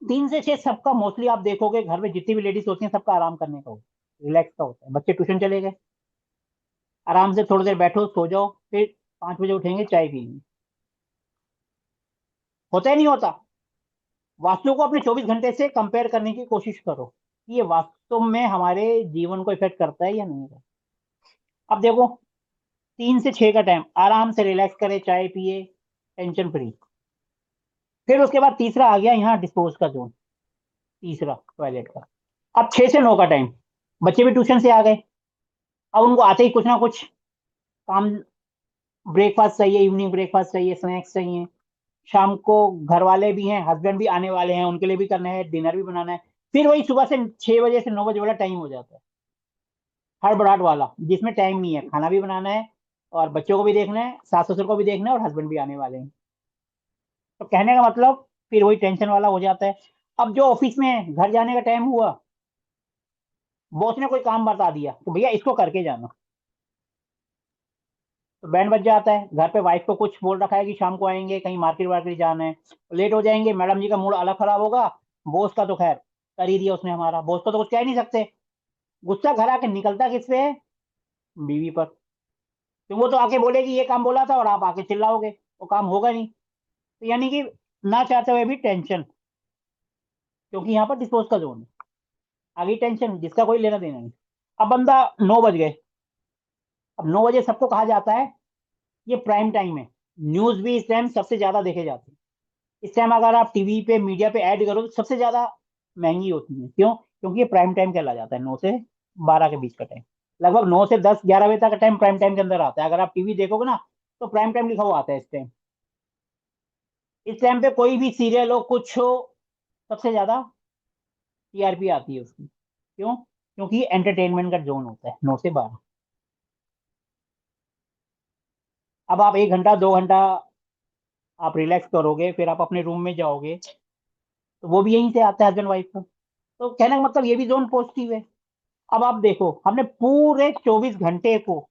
3 से 6 सबका मोस्टली आप देखोगे घर में जितनी भी लेडीज होती हैं सबका आराम करने का होता है, रिलैक्स का होता है। बच्चे ट्यूशन चले गए, आराम से थोड़ी देर बैठो, सो जाओ, फिर 5 बजे उठेंगे, चाय पियेंगे। होता ही नहीं होता। वास्तु को अपने 24 घंटे से कंपेयर करने की कोशिश करो कि ये वास्तव में हमारे जीवन को इफेक्ट करता है या नहीं करता। अब देखो, 3 से 6 का टाइम, आराम से रिलैक्स करे, चाय पिए, टेंशन फ्री। फिर उसके बाद तीसरा आ गया यहाँ डिस्पोज का जोन, तीसरा टॉयलेट का। अब 6 से 9 का टाइम, बच्चे भी ट्यूशन से आ गए, अब उनको आते ही कुछ ना कुछ काम, ब्रेकफास्ट चाहिए, इवनिंग ब्रेकफास्ट चाहिए, स्नैक्स चाहिए। शाम को घर वाले भी हैं, हस्बैंड भी आने वाले हैं, उनके लिए भी करना है, डिनर भी बनाना है। फिर वही सुबह से 6 बजे से 9 बजे वाला टाइम हो जाता है, हड़बड़ाहट वाला, जिसमें टाइम नहीं है, खाना भी बनाना है और बच्चों को भी देखना है, सास ससुर को भी देखना है और हस्बैंड भी आने वाले हैं। तो कहने का मतलब फिर वही टेंशन वाला हो जाता है। अब जो ऑफिस में घर जाने का टाइम हुआ, बॉस ने कोई काम बता दिया तो भैया इसको करके जाना, तो बैंड बज जाता है। घर पे वाइफ को कुछ बोल रखा है कि शाम को आएंगे, कहीं मार्केट वार्केट जाना है, लेट हो जाएंगे, मैडम जी का मूड अलग खराब होगा। बॉस का तो खैर कर ही दिया उसने, हमारा बॉस को तो कुछ कह ही नहीं सकते। गुस्सा घर आके निकलता किस पे है? बीवी पर। तो वो तो आके बोलेगी ये काम बोला था, और आप आके चिल्लाओगे, वो काम होगा नहीं। तो यानी कि ना चाहते हुए भी टेंशन, क्योंकि यहाँ पर डिस्पोज का जोन है, आगे टेंशन जिसका कोई लेना देना नहीं। अब बंदा 9 बज गए, अब 9 बजे सबको कहा जाता है ये प्राइम टाइम है, न्यूज भी इस टाइम सबसे ज्यादा देखे जाते हैं। इस टाइम अगर आप टीवी पे मीडिया पे ऐड करो तो सबसे ज्यादा महंगी होती है। क्यों? क्योंकि ये प्राइम टाइम कहला जाता है, 9 से 12 के बीच का टाइम। लगभग 9 से 10 11 बजे तक का टाइम प्राइम टाइम के अंदर आता है। अगर आप टीवी देखोगे ना तो प्राइम टाइम लिखा हुआ आता है इस टाइम। इस टाइम पे कोई भी सीरियल हो, कुछ हो, सबसे ज्यादा टीआरपी आती है उसकी। क्यों? क्योंकि ये एंटरटेनमेंट का जोन होता है 9 से 12। अब आप 1 घंटा 2 घंटा आप रिलैक्स करोगे, फिर आप अपने रूम में जाओगे, तो वो भी यहीं से आता है, हस्बैंड वाइफ का। तो कहने का मतलब ये भी जोन पॉजिटिव है। अब आप देखो, हमने पूरे 24 घंटे को,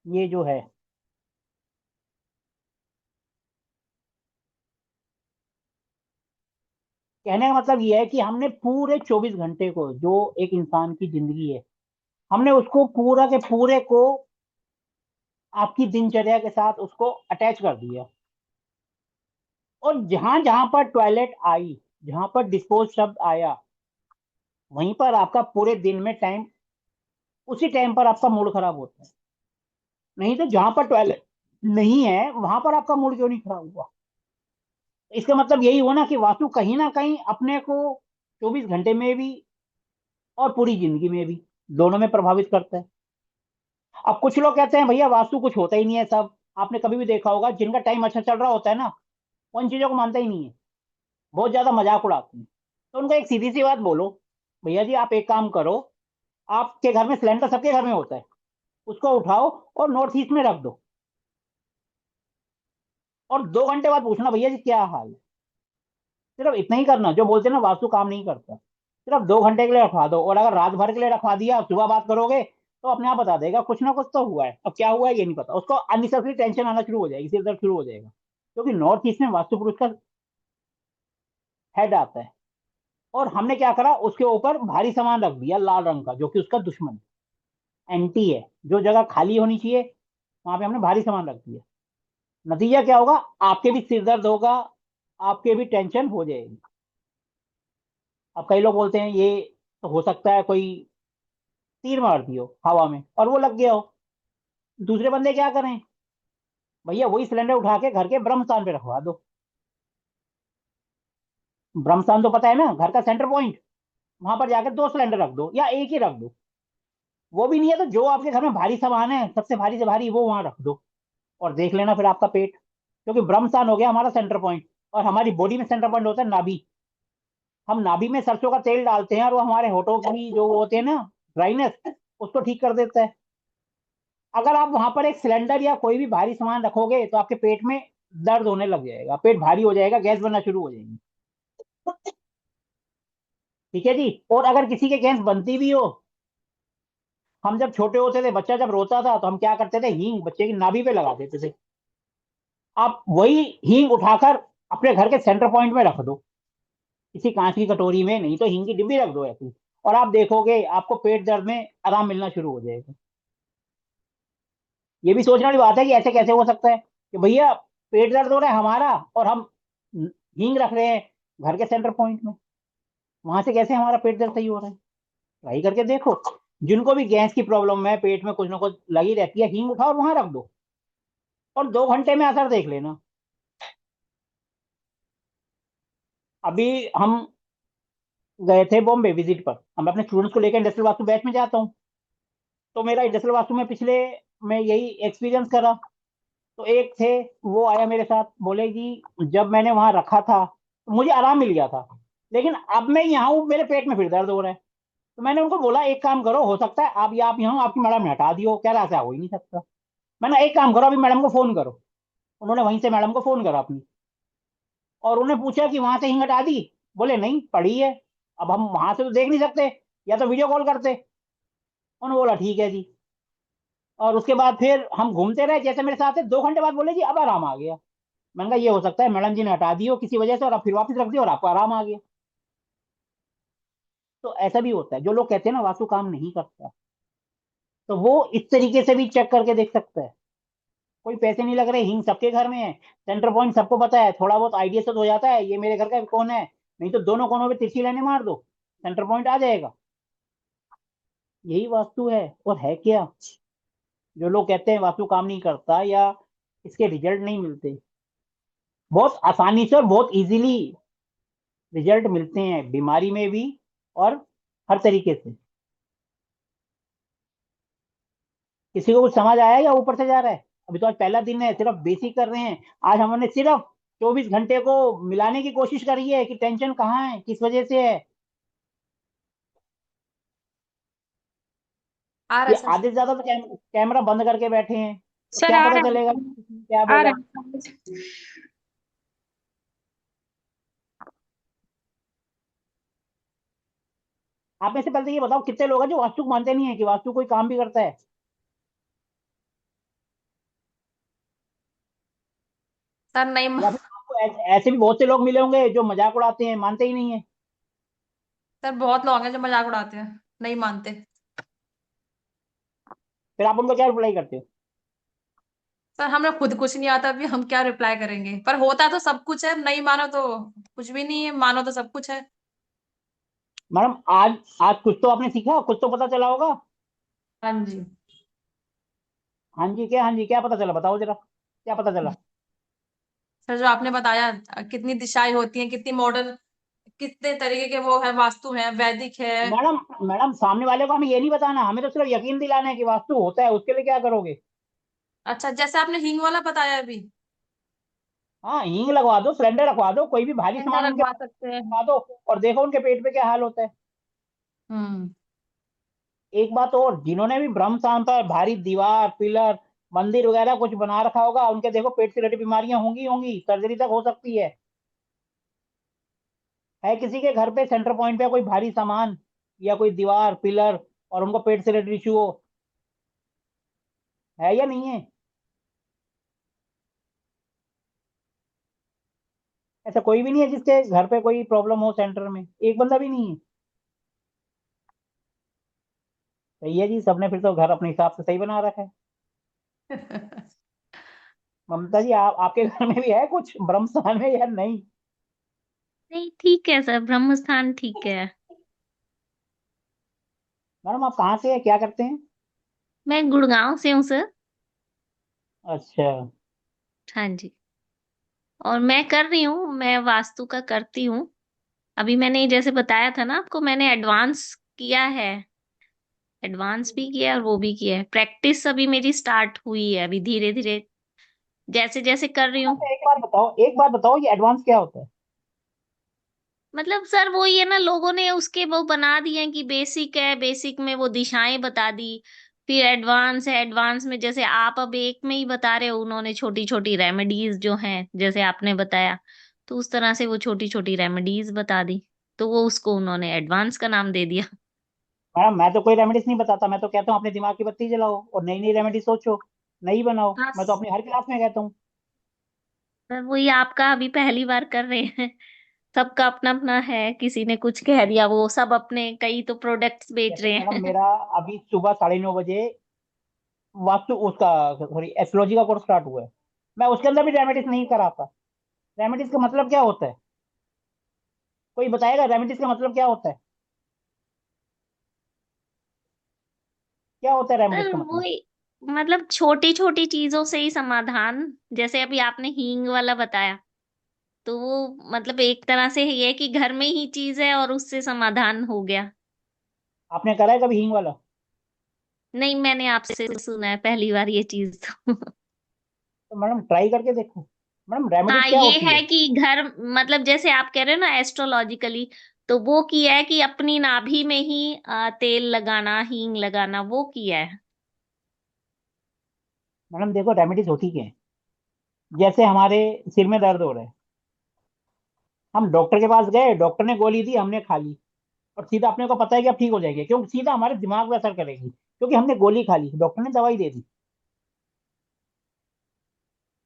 ये जो है, कहने का मतलब ये है कि हमने पूरे 24 घंटे को, जो एक इंसान की जिंदगी है, हमने उसको पूरा के पूरे को आपकी दिनचर्या के साथ उसको अटैच कर दिया। और जहां जहां पर टॉयलेट आई, जहां पर डिस्पोज शब्द आया, वहीं पर आपका पूरे दिन में टाइम, उसी टाइम पर आपका मूड खराब होता है। नहीं तो जहां पर टॉयलेट नहीं है वहां पर आपका मूड क्यों नहीं खराब हुआ? इसका मतलब यही हुआ ना कि वास्तु कहीं ना कहीं अपने को 24 घंटे में भी और पूरी जिंदगी में भी, दोनों में प्रभावित करता है। अब कुछ लोग कहते हैं भैया वास्तु कुछ होता ही नहीं है सब। आपने कभी भी देखा होगा जिनका टाइम अच्छा चल रहा होता है ना, वो इन चीजों को मानता ही नहीं है, बहुत ज्यादा मजाक उड़ाते हैं। तो उनको एक सीधी सी बात बोलो, भैया जी आप एक काम करो, आपके घर में सिलेंडर सबके घर में होता है, उसको उठाओ और नॉर्थ ईस्ट में रख दो, और 2 घंटे बाद पूछना भैया जी क्या हाल है। सिर्फ इतना ही करना, जो बोलते हैं ना वास्तु काम नहीं करता, सिर्फ 2 घंटे के लिए रखवा दो, और अगर रात भर के लिए रखवा दिया, सुबह बात करोगे तो अपने आप बता देगा कुछ ना कुछ तो हुआ है। अब क्या हुआ है ये नहीं पता उसको, अननेसेसरी टेंशन आना शुरू हो जाएगी, सिर दर्द शुरू हो जाएगा, क्योंकि नॉर्थ ईस्ट में वास्तु पुरुष का हेड आता है। और हमने क्या करा, उसके ऊपर भारी सामान रख दिया लाल रंग का, जो कि उसका दुश्मन एंटी है। जो जगह खाली होनी चाहिए वहां पे हमने भारी सामान रख दिया। नतीजा क्या होगा, आपके भी सिर दर्द होगा, आपके भी टेंशन हो जाएगी। अब कई लोग बोलते हैं ये तो हो सकता है कोई तीर मार दी हो हवा में और वो लग गया हो। दूसरे बंदे क्या करें, भैया वही सिलेंडर उठा के घर के ब्रह्म स्थान पे रखवा दो। ब्रह्म स्थान तो पता है ना, घर का सेंटर पॉइंट, वहां पर जाकर 2 सिलेंडर रख दो या एक ही रख दो। वो भी नहीं है तो जो आपके घर में भारी सामान है, सबसे भारी से भारी, वो वहां रख दो, और देख लेना फिर आपका पेट। क्योंकि ब्रह्म स्थान हो गया हमारा सेंटर पॉइंट, और हमारी बॉडी में सेंटर पॉइंट होता है नाभि। हम नाभि में सरसों का तेल डालते हैं, और वो हमारे होठों की जो होते हैं ना ड्राइनेस, उसको ठीक कर देता है। अगर आप वहां पर एक सिलेंडर या कोई भी भारी सामान रखोगे तो आपके पेट में दर्द होने लग जाएगा, पेट भारी हो जाएगा, गैस बनना शुरू हो जाएगी। ठीक है जी। और अगर किसी के गैस बनती भी हो, हम जब छोटे होते थे, बच्चा जब रोता था तो हम क्या करते थे, हींग बच्चे की नाभि पे लगा देते थे। आप वही हींग उठाकर अपने घर के सेंटर पॉइंट में रख दो, किसी कांच की कटोरी में, नहीं तो हींग की डिब्बी रख दो ऐसी, और आप देखोगे आपको पेट दर्द में आराम मिलना शुरू हो जाएगा। ये भी सोचने वाली बात है कि ऐसे कैसे हो सकता है कि भैया पेट दर्द हो रहा है हमारा, और हम हींग रख रहे हैं घर के सेंटर पॉइंट में, वहां से कैसे हमारा पेट दर्द सही हो रहा है। ट्राई करके देखो। जिनको भी गैस की प्रॉब्लम है, पेट में कुछ ना कुछ लगी रहती है, हींग उठाओ और वहां रख दो, और 2 घंटे में असर देख लेना। अभी हम गए थे बॉम्बे विजिट पर, हम अपने स्टूडेंट्स को लेकर इंडस्ट्रियल वास्तु बैच में जाता हूँ। तो मेरा इंडस्ट्रियल वास्तु में पिछले मैं यही एक्सपीरियंस करा। तो एक थे, वो आया मेरे साथ, बोले जी जब मैंने वहां रखा था तो मुझे आराम मिल गया था, लेकिन अब मैं यहाँ हूँ, मेरे पेट में फिर दर्द हो रहा है। तो मैंने उनको बोला एक काम करो, हो सकता है आप यहाँ हो, आपकी मैडम ने हटा दी हो। कह रहा ऐसा हो ही नहीं सकता। मैंने एक काम करो, अभी मैडम को फोन करो। उन्होंने वहीं से मैडम को फोन करा अपनी, और उन्हें पूछा कि वहां से हिंग हटा दी। बोले नहीं, पड़ी है। अब हम वहां से तो देख नहीं सकते, या तो वीडियो कॉल करते। उन्होंने बोला ठीक है जी। और उसके बाद फिर हम घूमते रहे जैसे मेरे साथ है। 2 घंटे बाद बोले जी अब आराम आ गया। मैंने कहा ये हो सकता है मैडम जी ने हटा दी हो किसी वजह से, और अब फिर वापस रख दिया और आपको आराम आ गया। तो ऐसा भी होता है, जो लोग कहते हैं ना वास्तु काम नहीं करता, तो वो इस तरीके से भी चेक करके देख सकता है। कोई पैसे नहीं लग रहे, हिंग सबके घर में है, सेंटर पॉइंट सबको पता है, थोड़ा बहुत आइडिया से तो हो जाता है ये मेरे घर का कौन है। नहीं तो दोनों कोनों पे तिरछी लाइनें मार दो, सेंटर पॉइंट आ जाएगा। यही वास्तु है। और है क्या, जो लोग कहते हैं वास्तु काम नहीं करता या इसके रिजल्ट नहीं मिलते, बहुत आसानी से और बहुत इजीली रिजल्ट मिलते हैं, बीमारी में भी और हर तरीके से। किसी को कुछ समझ आया या ऊपर से जा रहा है। अभी तो आज पहला दिन है, सिर्फ बेसिक कर रहे हैं। आज हमने सिर्फ 24 घंटे को मिलाने की कोशिश करी है कि टेंशन कहाँ है, किस वजह से है। आ रहा ये है सर। आधे से ज्यादा तो कैमरा बंद करके बैठे हैं, तो सर क्या आ पता रहा चलेगा है, किसने क्या आ बोला। रहा है। आप में से पहले तो ये बताओ कितने लोग हैं जो वास्तु को मानते नहीं है कि वास्तु कोई काम भी करता है। सर नहीं, या फिर आपको ऐसे भी बहुत से लोग मिले होंगे जो मजाक उड़ाते हैं, मानते ही नहीं है। सर बहुत लोग हैं जो मजाक उड़ाते हैं, नहीं मानते। फिर आप उनको क्या रिप्लाई करते हो। सर हमें खुद कुछ नहीं आता, अभी हम क्या रिप्लाई करेंगे, पर होता तो सब कुछ है, नहीं मानो तो कुछ भी नहीं है, मानो तो सब कुछ है। मैडम आज आज कुछ तो आपने सीखा, कुछ तो पता चला होगा। हाँ जी। हाँ जी क्या, हाँ जी क्या पता चला, बताओ जरा क्या पता चला। सर जो आपने बताया, कितनी दिशाएं होती हैं, कितनी मॉडर्न, कितने तरीके के वो है, वास्तु है, वैदिक है। मैडम मैडम सामने वाले को हमें ये नहीं बताना, हमें तो सिर्फ यकीन दिलाना है कि वास्तु होता है, उसके लिए क्या करोगे। अच्छा, जैसे आपने हींग वाला बताया अभी, हाँ हींग लगवा दो, सिलेंडर रखवा दो, कोई भी भारी सिलेंडर सामान उनके रखवा पास सकते हैं। रखवा दो, और देखो उनके पेट पे क्या हाल होता है। हम्म। एक बात और, जिन्होंने भी ब्रह्म स्थान पर भारी दीवार पिलर मंदिर वगैरह कुछ बना रखा होगा, उनके देखो पेट से रिलेटेड बीमारियां होंगी होंगी, सर्जरी तक हो सकती है किसी के घर पे सेंटर पॉइंट पे कोई भारी सामान या कोई दीवार पिलर और उनको पेट से रिलेटेड इशू हो, है या नहीं है? ऐसा कोई भी नहीं है जिसके घर पे कोई प्रॉब्लम हो सेंटर में, एक बंदा भी नहीं है। सही है जी, सबने फिर तो घर अपने हिसाब से सही बना रखा है। ममता जी, आपके घर में भी है कुछ ब्रह्म स्थान में या नहीं? नहीं, ठीक है सर, ब्रह्म स्थान ठीक है। मैडम आप कहाँ से है, क्या करते हैं? मैं गुड़गांव से हूँ सर। अच्छा। हाँ जी। और मैं कर रही हूँ, मैं वास्तु का करती हूँ। अभी मैंने जैसे बताया था ना आपको, मैंने एडवांस किया है। एडवांस भी किया और वो भी किया है। प्रैक्टिस अभी मेरी स्टार्ट हुई है, अभी धीरे धीरे जैसे जैसे कर रही हूँ। अच्छा, एक बात बताओ, ये एडवांस क्या होता है? मतलब सर वो ये ना, लोगों ने उसके वो बना दिए हैं कि बेसिक है, बेसिक में वो दिशाएं बता दी। फिर एडवांस है, एडवांस में जैसे आप अब एक में ही बता रहे हो, उन्होंने छोटी छोटी रेमेडीज जो हैं जैसे आपने बताया, तो उस तरह से वो छोटी छोटी रेमेडीज बता दी, तो वो उसको उन्होंने एडवांस का नाम दे दिया। मैडम मैं तो कोई रेमेडीज नहीं बताता, मैं तो कहता हूँ अपने दिमाग की बत्ती जलाओ और नई नई रेमेडी सोचो, नई बनाओ। हाँ मैं तो अपनी हर क्लास में कहता हूँ। सर, वही आपका अभी पहली बार कर रहे हैं। सबका अपना अपना है, किसी ने कुछ कह दिया, वो सब अपने कई तो प्रोडक्ट्स बेच जैसे रहे मैडम हैं। मेरा अभी सुबह 9:30 बजे वास्तु उसका सॉरी एस्ट्रोलॉजी का कोर्स स्टार्ट हुआ है। मैं उसके अंदर भी रेमेडीज नहीं कराता। रेमेडीज का मतलब क्या होता है? कोई बताएगा रेमेडीज का मतलब क्या होता है? क्या होता है रेमेडीज सर का मतलब? वही, मतलब छोटी छोटी चीजों से ही समाधान। जैसे अभी आपने हींग वाला बताया, तो वो मतलब एक तरह से ये है कि घर में ही चीज है और उससे समाधान हो गया। आपने करा है कभी हींग वाला? नहीं, मैंने आपसे सुना है पहली बार ये चीज तो। तो मैडम ट्राई करके देखो। मैडम रेमेडीज हाँ, क्या ये होती है है? कि घर, मतलब जैसे आप कह रहे हो ना एस्ट्रोलॉजिकली, तो वो किया है कि अपनी नाभि में ही तेल लगाना, हींग लगाना, वो किया है। मैडम देखो रेमेडीज होती क्या है। जैसे हमारे सिर में दर्द हो रहा है, हम डॉक्टर के पास गए, डॉक्टर ने गोली दी, हमने खा ली और सीधा अपने को पता है कि अब ठीक हो जाएंगे, क्योंकि सीधा हमारे दिमाग पे असर करेगी, क्योंकि हमने गोली खा ली, डॉक्टर ने दवाई दे दी।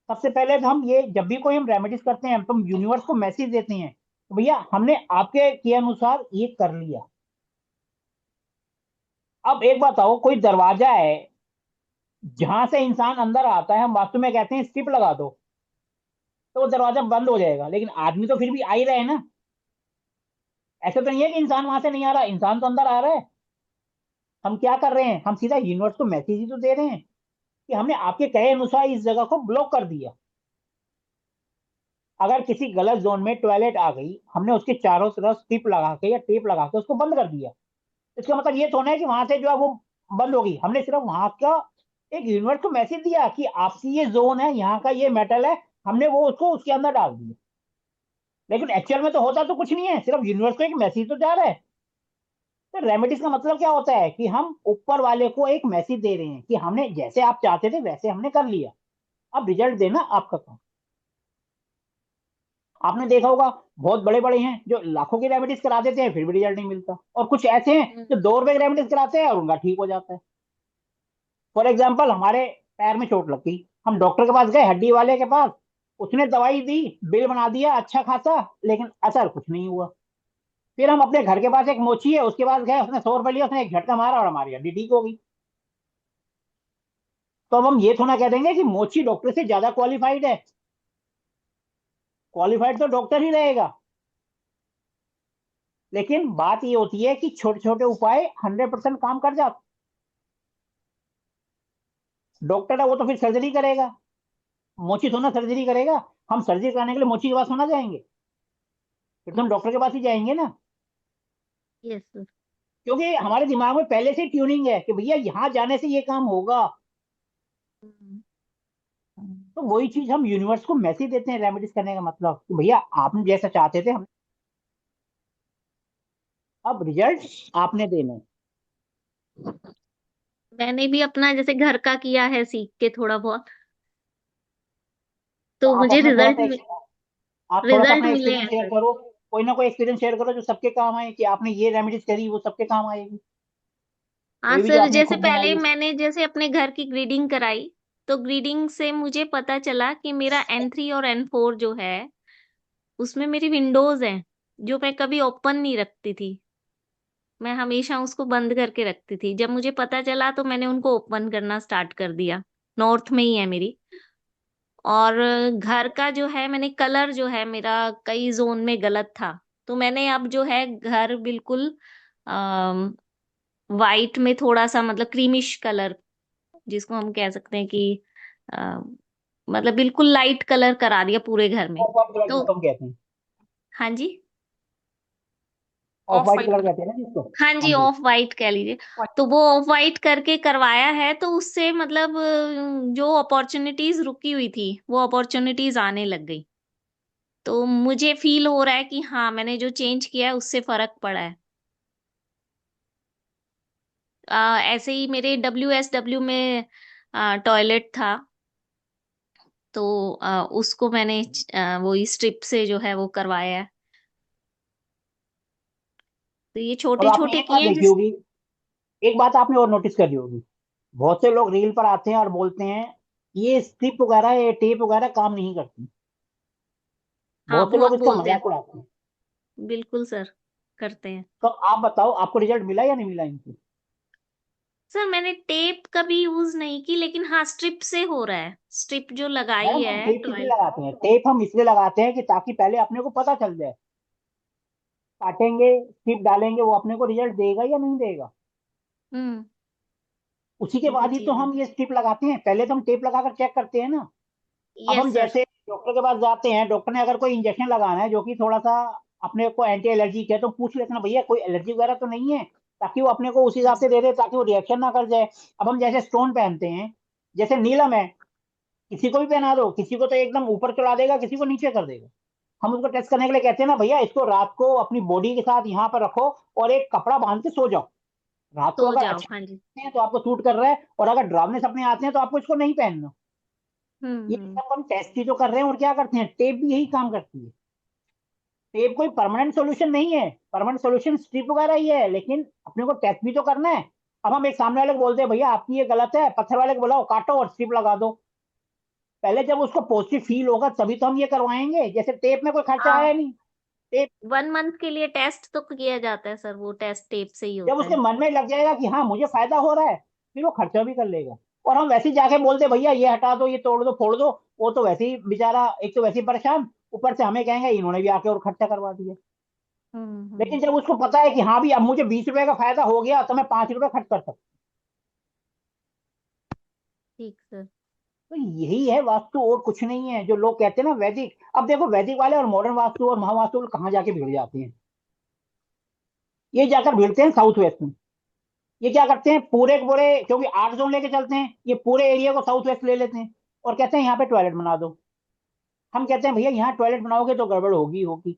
सबसे पहले तो हम ये जब भी कोई हम रेमेडीज करते हैं तो हम यूनिवर्स को मैसेज देते हैं तो भैया हमने आपके के अनुसार ये कर लिया। अब एक बात आओ, कोई दरवाजा है जहां से इंसान अंदर आता है, हम वास्तु में कहते हैं स्ट्रिप लगा दो, तो वो दरवाजा बंद हो जाएगा, लेकिन आदमी तो फिर भी आ ही रहे हैं ना। ऐसा तो नहीं है कि इंसान वहां से नहीं आ रहा, इंसान तो अंदर आ रहा है। हम क्या कर रहे हैं, हम सीधा यूनिवर्स को मैसेज ही तो दे रहे हैं कि हमने आपके कहे अनुसार इस जगह को ब्लॉक कर दिया। अगर किसी गलत जोन में टॉयलेट आ गई, हमने उसके चारों तरफ स्ट्रिप लगा के या टेप लगा के उसको बंद कर दिया। इसका मतलब ये तो नहीं है कि वहां से जो है वो बंद होगी, हमने सिर्फ वहां का एक यूनिवर्स को मैसेज दिया कि आपकी ये जोन है, यहाँ का ये मेटल है, हमने वो उसको उसके अंदर डाल दिया। लेकिन एक्चुअल में तो होता तो कुछ नहीं है, सिर्फ यूनिवर्स को एक मैसेज तो जा रहा है। तो रेमेडीज का मतलब क्या होता है कि हम ऊपर वाले को एक मैसेज दे रहे हैं कि हमने जैसे आप चाहते थे वैसे हमने कर लिया, अब रिजल्ट देना आपका काम। आपने देखा होगा बहुत बड़े बड़े हैं जो लाखों की रेमेडीज करा देते हैं फिर भी रिजल्ट नहीं मिलता, और कुछ ऐसे हैं जो 2 रुपए की रेमेडीज कराते हैं और उनका ठीक हो जाता है। फॉर एग्जाम्पल हमारे पैर में चोट लग गई, हम डॉक्टर के पास गए, हड्डी वाले के पास, उसने दवाई दी, बिल बना दिया अच्छा खासा, लेकिन असर कुछ नहीं हुआ। फिर हम अपने घर के पास एक मोची है उसके पास गए, उसने 100 रुपए लिया, उसने एक झटका मारा और हमारी हड्डी ठीक हो गई। तो अब हम ये थोड़ा कह देंगे कि मोची डॉक्टर से ज्यादा क्वालिफाइड है। क्वालिफाइड तो डॉक्टर ही रहेगा। लेकिन बात ये होती है कि छोटे छोटे उपाय 100% काम कर जाते। डॉक्टर है वो तो फिर सर्जरी करेगा, मोची थोड़ा सर्जरी करेगा। हम सर्जरी कराने के लिए मोची के पास होना जाएंगे? फिर तो हम डॉक्टर के पास ही जाएंगे ना। Yes sir. क्योंकि हमारे दिमाग में पहले से ट्यूनिंग है कि भैया यहाँ जाने से ये काम होगा। तो वही चीज हम यूनिवर्स को मैसेज देते हैं रेमेडीज करने का मतलब कि भैया आपने जैसा चाहते थे हम, अब रिजल्ट आपने देने हैं। मैंने भी अपना जैसे घर का किया है सीख के थोड़ा बहुत, तो तो आप मुझे अपना थोड़ा सा आप थोड़ा सा रिजल्ट अपना मिले एक्सपीरियंस हैं शेयर सर। करो। कोई ना कोई एक्सपीरियंस शेयर करो जो सबके काम आए, कि आपने ये रेमेडीज करी वो सबके काम आएगी, हाँ कोई भी जो सर, आपने जैसे खुद पहले बनाई। मैंने जैसे अपने घर की ग्रीडिंग कराई, तो ग्रीडिंग से मुझे पता चला कि मेरा N3 और N4 जो है उसमें मेरी विंडोज हैं, जो मैं कभी ओपन नहीं रखती थी। मैं हमेशा उसको बंद करके रखती थी। जब मुझे पता चला तो मैंने उनको ओपन करना स्टार्ट कर दिया। नॉर्थ में ही है मेरी। और घर का जो है, मैंने कलर जो है मेरा कई जोन में गलत था, तो मैंने अब जो है घर बिल्कुल वाइट में थोड़ा सा मतलब क्रीमिश कलर, जिसको हम कह सकते हैं कि अ, मतलब बिल्कुल लाइट कलर करा दिया पूरे घर में। ऑफ व्हाइट कलर तो जिसको हम कहते हैं, हाँ जी। Off off white white colour colour. कहते हैं ना जिसको। हाँ हाँ जी, जी। ऑफ वाइट कह लीजिए। तो वो ऑफ वाइट करके करवाया है, तो उससे मतलब जो अपॉर्चुनिटीज रुकी हुई थी वो अपॉर्चुनिटीज आने लग गई। तो मुझे फील हो रहा है कि हाँ, मैंने जो चेंज किया है उससे फर्क पड़ा है। ऐसे ही मेरे WSW में टॉयलेट था, तो उसको मैंने वही स्ट्रिप से जो है वो करवाया है। तो ये और छोटे आपने छोटे एक बात किए हैं देखी होगी, एक बात आपने और नोटिस करी होगी, बहुत से लोग रील पर आते हैं और बोलते हैं ये स्ट्रिप वगैरह ये टेप वगैरह काम नहीं करती। हाँ, बहुत से लोग बहुत इसका बोलते हैं। मजाक उड़ाते हैं। बिल्कुल सर, करते हैं। तो आप बताओ आपको रिजल्ट मिला या नहीं मिला इनसे? सर मैंने टेप कभी यूज नहीं की, लेकिन हाँ स्ट्रिप से हो रहा है। स्ट्रिप जो लगाई मैडम हम है टेप किसलिए 12। लगाते हैं? टेप हम इसलिए लगाते हैं कि ताकि पहले अपने को पता चल जाए, काटेंगे स्ट्रिप डालेंगे वो अपने को रिजल्ट देगा या नहीं देगा। हम्म। उसी के ये भी बाद ही तो चीज है। हम ये स्ट्रिप लगाते हैं, पहले तो हम टेप लगाकर चेक करते हैं ना। अब हम यस सर। जैसे डॉक्टर के पास जाते हैं, डॉक्टर ने अगर कोई इंजेक्शन लगाना है जो कि थोड़ा सा अपने को एंटी एलर्जी है, तो पूछ लेते ना भैया कोई एलर्जी वगैरह तो नहीं है, ताकि वो अपने को उस हिसाब से दे दे ताकि वो रिएक्शन ना कर जाए। अब हम जैसे स्टोन पहनते हैं, जैसे नीलम है, किसी को भी पहना दो, किसी को तो एकदम ऊपर चढ़ा देगा, किसी को नीचे कर देगा। हम उसको टेस्ट करने के लिए कहते हैं ना भैया इसको रात को अपनी बॉडी के साथ यहाँ पर रखो और एक कपड़ा बांध के सो जाओ। रात को सो अगर जाओ, अच्छे हाँ जी। हैं तो आपको सूट कर रहा है, और अगर ड्रावने सपने आते हैं तो आपको इसको नहीं पहनना। ये हम्म। सब हम टेस्ट ही तो कर रहे हैं, और क्या करते हैं, टेप भी यही काम करती है। टेप कोई परमानेंट सॉल्यूशन नहीं है, परमानेंट सॉल्यूशन स्ट्रिप वगैरह ही है, लेकिन अपने को टेस्ट भी तो करना है। अब हम एक सामने वाले को बोलते हैं भैया आपकी ये गलत है, पत्थर वाले को बुलाओ काटो और स्ट्रिप लगा दो। पहले जब उसको पॉजिटिव फील होगा तभी तो हम ये करवाएंगे, जैसे टेप में कोई खर्चा आया हाँ, नहीं। टेप 1 मंथ के लिए टेस्ट तो किया जाता है सर, वो टेस्ट टेप से ही जब होता उसके है। मन में लग जाएगा कि हाँ मुझे फायदा हो रहा है, फिर वो खर्चा भी कर लेगा। और हम वैसे ही जाके बोलते भैया ये हटा दो ये तोड़ दो फोड़ दो, वो तो वैसे ही बेचारा एक तो वैसे ही परेशान, ऊपर से हमें कहेंगे इन्होंने भी आके और खर्चा करवा दिया। हम्म। लेकिन जब उसको पता है कि हाँ भी अब मुझे 20 रुपए का फायदा हो गया तो मैं 5 रुपए खर्च कर सकता ठीक सर। हूँ। तो यही है वास्तु, और कुछ नहीं है। जो लोग कहते हैं ना वैदिक, अब देखो वैदिक वाले और मॉडर्न वास्तु और महावास्तु कहाँ जाके भिड़ जाते हैं, ये जाकर भिड़ते हैं साउथ वेस्ट में। ये क्या करते हैं पूरे के पूरे, क्योंकि 8 जोन लेके चलते हैं, ये पूरे एरिया को साउथ वेस्ट ले लेते हैं और कहते हैं यहाँ पे टॉयलेट बना दो। हम कहते हैं भैया यहाँ टॉयलेट बनाओगे तो गड़बड़ होगी होगी।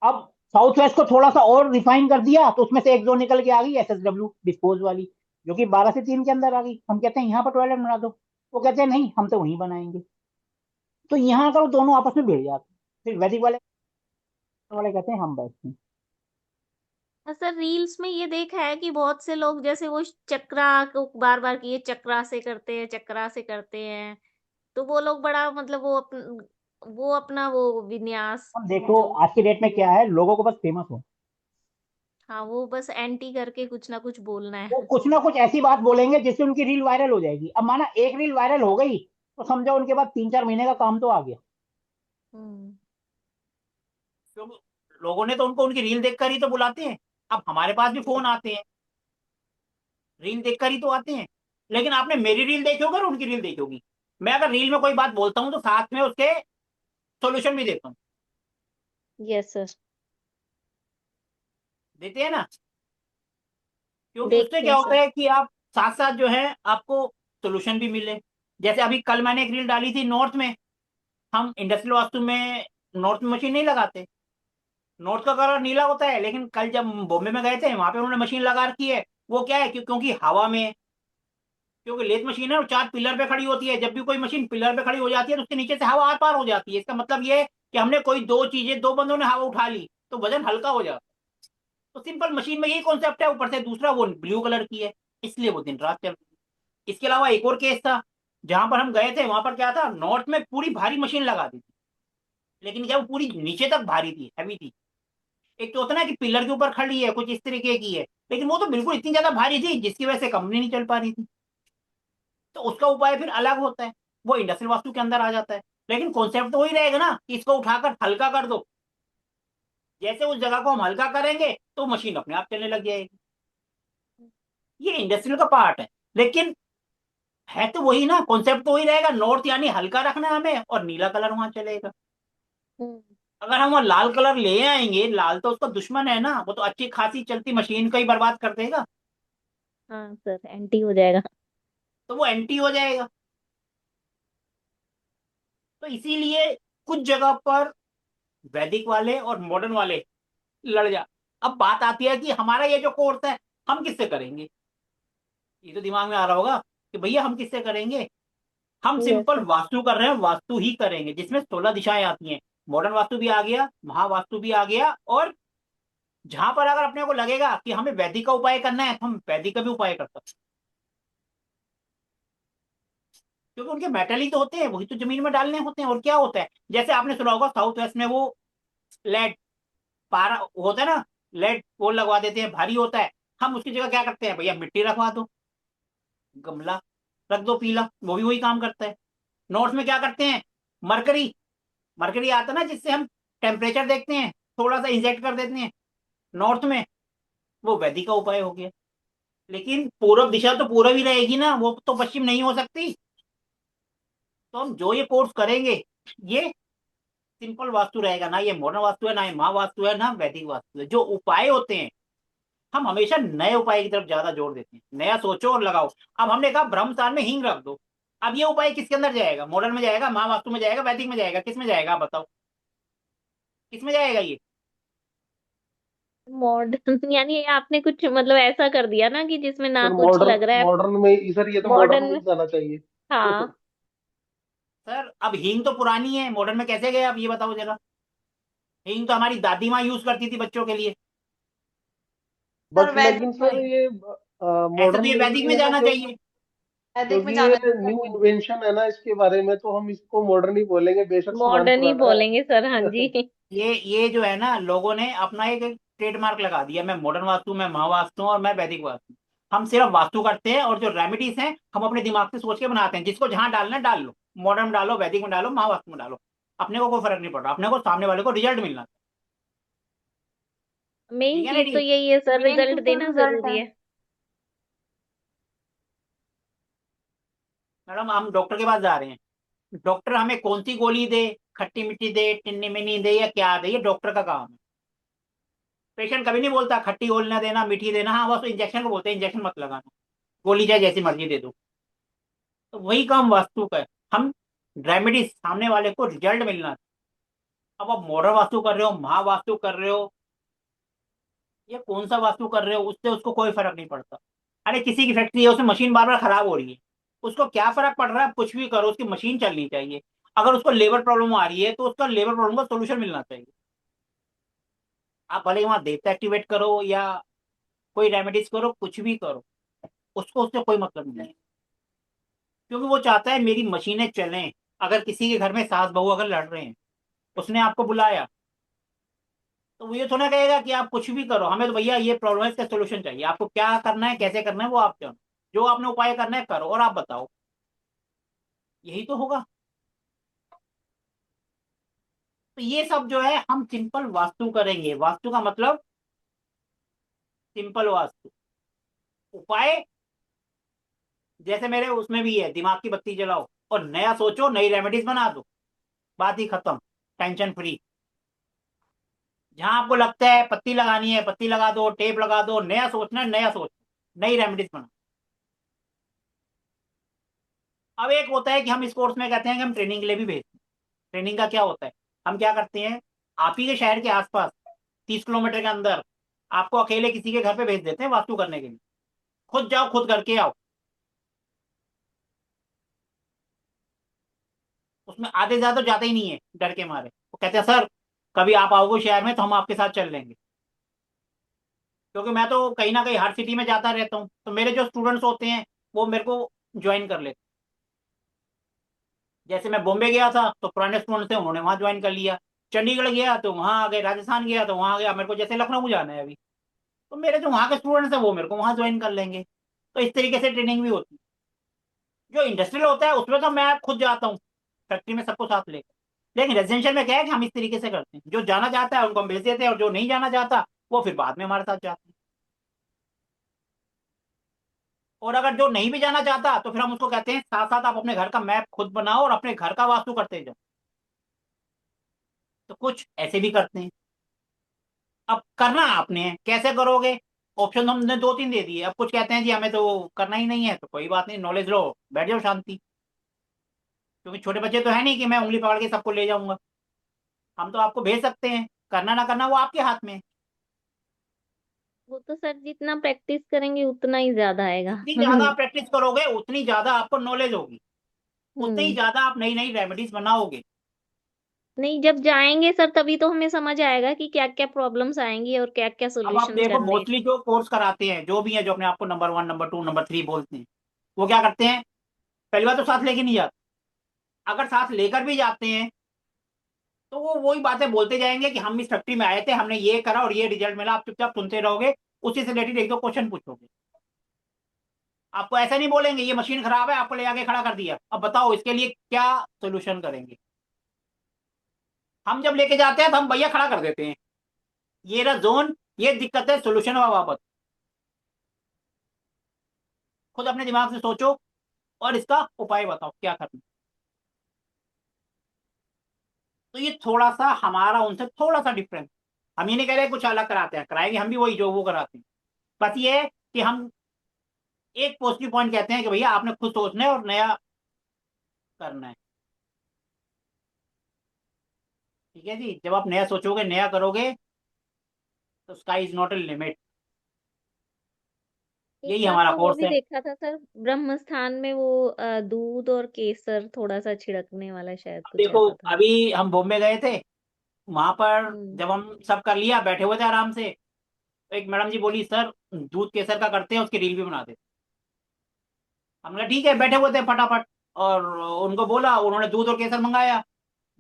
अब साउथ वेस्ट को थोड़ा सा और रिफाइन कर दिया तो उसमें से एक जोन निकल के आ गई SSW डिस्पोज वाली, जो कि 12 से 3 के अंदर आ गई। हम कहते हैं यहाँ पर टॉयलेट बना दो, वो कहते हैं नहीं हम तो वहीं बनाएंगे। तो यहाँ का वो दोनों आपस में भिड़ जाते हैं, फिर वैदिक वाले कहते हैं हम बैठते हैं। सर रील्स में ये देखा है कि बहुत से लोग जैसे वो चक्रा को बार बार किए, चक्रा से करते हैं, चक्रा से करते हैं। तो वो लोग बड़ा मतलब वो अपना वो विन्यास हम देखो जो, आज की डेट में क्या है, लोगों को बस फेमस हो, हाँ वो बस एंटी करके कुछ ना कुछ बोलना वो है। कुछ ना कुछ ऐसी बात बोलेंगे जिससे उनकी रील वायरल हो जाएगी। अब माना एक रील वायरल हो गई तो समझो उनके बाद 3-4 महीने का काम तो आ गया, हम्म। क्योंकि लोगों ने तो उनको उनकी रील देखकर ही तो बुलाते हैं। अब हमारे पास भी फोन आते हैं, रील देखकर ही तो आते हैं। लेकिन आपने मेरी रील देखी होगी और उनकी रील देखी होगी। मैं अगर रील में कोई बात बोलता हूँ तो साथ में उसके सॉल्यूशन भी देता हूँ, यस सर। देते हैं ना। क्योंकि उससे देखते क्या हैं होता सर। है कि आप साथ साथ जो है आपको सोल्यूशन भी मिले। जैसे अभी कल मैंने एक रील डाली थी नॉर्थ में, हम इंडस्ट्रियल वास्तु में नॉर्थ में मशीन नहीं लगाते, नॉर्थ का कलर नीला होता है, लेकिन कल जब बॉम्बे में गए थे वहां पे उन्होंने मशीन लगा रखी है। वो क्या है क्योंकि हवा में, क्योंकि लेथ मशीन है और 4 पिलर पे खड़ी होती है, जब भी कोई मशीन पिलर पे खड़ी हो जाती है तो उसके नीचे से हवा आर पार हो जाती है। इसका मतलब ये है कि हमने कोई दो चीजें, दो बंदों ने हवा उठा ली तो वजन हल्का हो जाता है। तो सिंपल मशीन में यही कॉन्सेप्ट है। ऊपर से दूसरा वो ब्लू कलर की है, इसलिए वो दिन रात चल रही है। इसके अलावा एक और केस था, जहां पर हम गए थे वहां पर क्या था, नॉर्थ में पूरी भारी मशीन लगा दी थी, लेकिन क्या वो पूरी नीचे तक भारी थी, हैवी थी। एक तो होता ना कि पिलर के ऊपर खड़ी है, कुछ इस तरीके की है, लेकिन वो तो बिल्कुल इतनी ज्यादा भारी थी जिसकी वजह से कंपनी नहीं चल पा रही थी। तो उसका उपाय फिर अलग होता है, वो इंडस्ट्रियल वास्तु के अंदर आ जाता है। लेकिन कॉन्सेप्ट तो वही रहेगा ना कि इसको उठाकर हल्का कर दो। जैसे उस जगह को हम हल्का करेंगे तो मशीन अपने आप चलने लग जाएगी। ये इंडस्ट्रियल का पार्ट है, लेकिन है तो वही ना, कॉन्सेप्ट तो वही रहेगा। नॉर्थ यानी हल्का रखना है हमें, और नीला कलर वहां चलेगा। हम्म, अगर हम वहाँ लाल कलर ले आएंगे, लाल तो उसका दुश्मन है ना, वो तो अच्छी खासी चलती मशीन को ही बर्बाद कर देगा। हाँ सर, एंटी हो जाएगा। तो वो एंटी हो जाएगा। तो इसीलिए कुछ जगह पर वैदिक वाले और मॉडर्न वाले लड़ जा। अब बात आती है कि हमारा ये जो कोर्स है हम किससे करेंगे। ये तो दिमाग में आ रहा होगा कि भैया हम किससे करेंगे। हम यस सिंपल सर। वास्तु कर रहे हैं, वास्तु ही करेंगे जिसमें 16 दिशाएं आती हैं। मॉडर्न वास्तु भी आ गया, महावास्तु भी आ गया, और जहां पर अगर अपने को लगेगा कि हमें वैदिक का उपाय करना है तो हम वैदिक का भी उपाय कर सकते हैं। क्योंकि उनके मेटल ही तो होते हैं, वही तो जमीन में डालने होते हैं। और क्या होता है, जैसे आपने सुना होगा साउथ वेस्ट में वो लेड पारा होता है ना, लेड वो लगवा देते हैं, भारी होता है। हम उसकी जगह क्या करते हैं, भैया मिट्टी रखवा दो, गमला रख दो पीला, वो भी वही काम करता है। नॉर्थ में क्या करते हैं, मरकरी, मरकरी आता है ना जिससे हम टेम्परेचर देखते हैं, थोड़ा सा इंजेक्ट कर देते हैं नॉर्थ में, वो वैदिक का उपाय हो गया। लेकिन पूरब दिशा तो पूरब ही रहेगी ना, वो तो पश्चिम नहीं हो सकती। तो हम जो ये कोर्स करेंगे, ये सिंपल वास्तु रहेगा, ना ये मॉडर्न वास्तु है, ना ये महावास्तु है, ना वैदिक वास्तु है। जो उपाय होते हैं, हम हमेशा नए उपाय की तरफ ज्यादा जोर देते हैं, नया सोचो और लगाओ। अब हमने कहा ब्रह्मस्थान में हींग रख दो, अब ये उपाय किसके अंदर जाएगा, मॉडर्न में जाएगा, महावास्तु में जाएगा, वैदिक में जाएगा, किस में जाएगा आप बताओ, किस में जाएगा ये। मॉडर्न यानी आपने कुछ मतलब ऐसा कर दिया ना कि जिसमें ना सर कुछ मॉडर्न, लग रहा है। मॉडर्न में सर ये तो मॉडर्न मॉडर्न में में। ही जाना चाहिए। हाँ। सर अब हींग तो पुरानी है, मॉडर्न में कैसे गए आप ये बताओ जरा। हींग तो हमारी दादी माँ यूज करती थी बच्चों के लिए। सर बट वैदिक लेकिन में, सर ये ऐसे तो मॉडर्न ये में वैदिक नहीं में है ना, जाना क्योंकि चाहिए। वैदिक में क्योंकि जाना ये चाहिए न्यू सर। इन्वेंशन है ना इसके बारे में, तो हम इसको मॉडर्न ही बोलेंगे, बेशक सामान मॉडर्न ही पुराना है। बोलेंगे सर, हाँ जी। ये जो है ना, लोगों ने अपना एक ट्रेडमार्क लगा दिया, मैं मॉडर्न वास्तु, मैं महावास्तु और मैं वैदिक वास्तु। हम सिर्फ वास्तु करते हैं, और जो रेमेडीज हैं हम अपने दिमाग से सोच के बनाते हैं, जिसको जहां डालना है डाल लो, मॉडर्न में डालो, वैदिक में डालो, महावास्तु में डालो, अपने को कोई फर्क नहीं पड़ रहा, अपने को सामने वाले को रिजल्ट मिलना। मेन ठीक है ना चीज तो डी। यही है सर, मेन रिजल्ट चीज तो देना रिजल्ट जरूरी है। है। मैडम हम डॉक्टर के पास जा रहे हैं, डॉक्टर हमें कौन सी गोली दे, खट्टी मिट्टी दे, टिन्नी मिनी दे, या क्या दे, ये डॉक्टर का काम है। पेशेंट कभी नहीं बोलता खट्टी गोली ना देना, मीठी देना, हाँ बस इंजेक्शन को बोलते हैं इंजेक्शन मत लगाना, गोली चाहे जैसी मर्जी दे दो। तो वही काम वास्तु का है। हम रेमेडी सामने वाले को रिजल्ट मिलना चाहिए। अब आप मॉडर्न वास्तु कर रहे हो, महावास्तु कर रहे हो, या कौन सा वास्तु कर रहे हो, उससे उसको कोई फर्क नहीं पड़ता। अरे किसी की फैक्ट्री है, उसमें मशीन बार बार खराब हो रही है, उसको क्या फर्क पड़ रहा है, कुछ भी करो, उसकी मशीन चलनी चाहिए। अगर उसको लेबर प्रॉब्लम आ रही है तो उसका लेबर प्रॉब्लम का सोल्यूशन मिलना चाहिए। आप भले वहां देवता एक्टिवेट करो या कोई रेमेडीज करो, कुछ भी करो, उसको उससे कोई मतलब नहीं है। क्योंकि वो चाहता है मेरी मशीनें चलें। अगर किसी के घर में सास बहू अगर लड़ रहे हैं, उसने आपको बुलाया, तो वो ये थोड़ा कहेगा कि आप कुछ भी करो, हमें तो भैया ये प्रॉब्लम है, इसका सोल्यूशन चाहिए, आपको क्या करना है, कैसे करना है, वो आप जानो, जो आपने उपाय करना है करो और आप बताओ। यही तो होगा। तो ये सब जो है हम सिंपल वास्तु करेंगे। वास्तु का मतलब सिंपल वास्तु। उपाय जैसे मेरे उसमें भी है, दिमाग की बत्ती जलाओ और नया सोचो, नई रेमेडीज बना दो, बात ही खत्म, टेंशन फ्री। जहां आपको लगता है पत्ती लगानी है, पत्ती लगा दो, टेप लगा दो, नया सोचना है, नया सोच, नई रेमेडीज बना। अब एक होता है कि हम इस कोर्स में कहते हैं कि हम ट्रेनिंग के लिए भी भेजते हैं। ट्रेनिंग का क्या होता है, हम क्या करते हैं, आप ही के शहर के आसपास 30 किलोमीटर के अंदर आपको अकेले किसी के घर पे भेज देते हैं वास्तु करने के लिए। खुद जाओ, खुद करके आओ। उसमें आधे ज्यादा तो जाते ही नहीं है डर के मारे। वो कहते हैं सर कभी आप आओगे शहर में तो हम आपके साथ चल लेंगे, क्योंकि मैं तो कहीं ना कहीं हर सिटी में जाता रहता हूँ, तो मेरे जो स्टूडेंट्स होते हैं वो मेरे को ज्वाइन कर लेते। जैसे मैं बॉम्बे गया था तो पुराने स्टूडेंट थे, उन्होंने वहां ज्वाइन कर लिया। चंडीगढ़ गया तो वहां आ गए, राजस्थान गया तो वहां आ गया। मेरे को जैसे लखनऊ जाना है अभी, तो मेरे जो वहां के स्टूडेंट्स हैं वो मेरे को वहां ज्वाइन कर लेंगे। तो इस तरीके से ट्रेनिंग भी होती है। जो इंडस्ट्रियल होता है उसमें तो मैं खुद जाता हूँ फैक्ट्री में सबको साथ लेकर। लेकिन रेजिडेंशियल में क्या है कि हम इस तरीके से करते हैं, जो जाना चाहता है उनको हम भेज देते हैं, और जो नहीं जाना चाहता वो फिर बाद में हमारे साथ जाते हैं। और अगर जो नहीं भी जाना चाहता तो फिर हम उसको कहते हैं साथ साथ आप अपने घर का मैप खुद बनाओ और अपने घर का वास्तु करते जाओ। तो कुछ ऐसे भी करते हैं। अब करना आपने है, कैसे करोगे? ऑप्शन हमने 2-3 दे दिए। अब कुछ कहते हैं जी हमें तो करना ही नहीं है, तो कोई बात नहीं, नॉलेज लो, बैठ जाओ शांति। क्योंकि छोटे बच्चे तो है नहीं कि मैं उंगली पकड़ के सबको ले जाऊंगा। हम तो आपको भेज सकते हैं, करना ना करना वो आपके हाथ में है। वो तो सर जितना प्रैक्टिस करेंगे उतना ही ज्यादा आएगा। जितनी ज्यादा आप प्रैक्टिस करोगे उतनी ज्यादा आपको नॉलेज होगी, उतनी ही हम्म। ज्यादा आप नई नई रेमेडीज बनाओगे। नहीं, जब जाएंगे सर तभी तो हमें समझ आएगा कि क्या क्या प्रॉब्लम्स आएंगी और क्या क्या अब आप सॉल्यूशंस देखो करने हैं। मोस्टली जो कोर्स कराते हैं, जो भी है, जो अपने आप को नंबर 1 नंबर 2 नंबर 3 बोलते हैं, वो क्या करते हैं? पहली बार तो साथ लेके नहीं जाते। अगर साथ लेकर भी जाते हैं तो वो वही बातें बोलते जाएंगे कि हम इस फैक्ट्री में आए थे, हमने ये करा और ये रिजल्ट मिला। आप चुपचाप सुनते रहोगे, उसी से रिलेटेड 1-2 क्वेश्चन पूछोगे। आपको ऐसा नहीं बोलेंगे ये मशीन खराब है, आपको ले आके खड़ा कर दिया, अब बताओ इसके लिए क्या सोल्यूशन करेंगे। हम जब लेके जाते हैं तो हम भैया खड़ा कर देते हैं, ये रहा जोन, ये दिक्कत है, सोल्यूशन वापस। खुद अपने दिमाग से सोचो और इसका उपाय बताओ क्या करना। तो ये थोड़ा सा हमारा उनसे थोड़ा सा डिफरेंस। हम ये नहीं कह रहे कुछ अलग कराते हैं, कराएंगे हम भी वही जो वो कराते हैं। बस ये है कि हम एक पॉजिटिव पॉइंट कहते हैं कि भैया आपने खुद सोचना है और नया करना है। ठीक है जी, जब आप नया सोचोगे, नया करोगे, तो sky is not a limit. एक यही बार हमारा तो वो कोर्स भी है। देखा था सर, ब्रह्म स्थान में वो दूध और केसर थोड़ा सा छिड़कने वाला, शायद अब कुछ देखो, ऐसा था। अभी हम बॉम्बे गए थे, वहां पर हम्म। जब हम सब कर लिया, बैठे हुए थे आराम से, तो एक मैडम जी बोली सर दूध केसर का करते हैं, उसकी रील भी बना दे। हमने कहा ठीक है, बैठे हुए थे फटाफट, और उनको बोला, उन्होंने दूध और केसर मंगाया।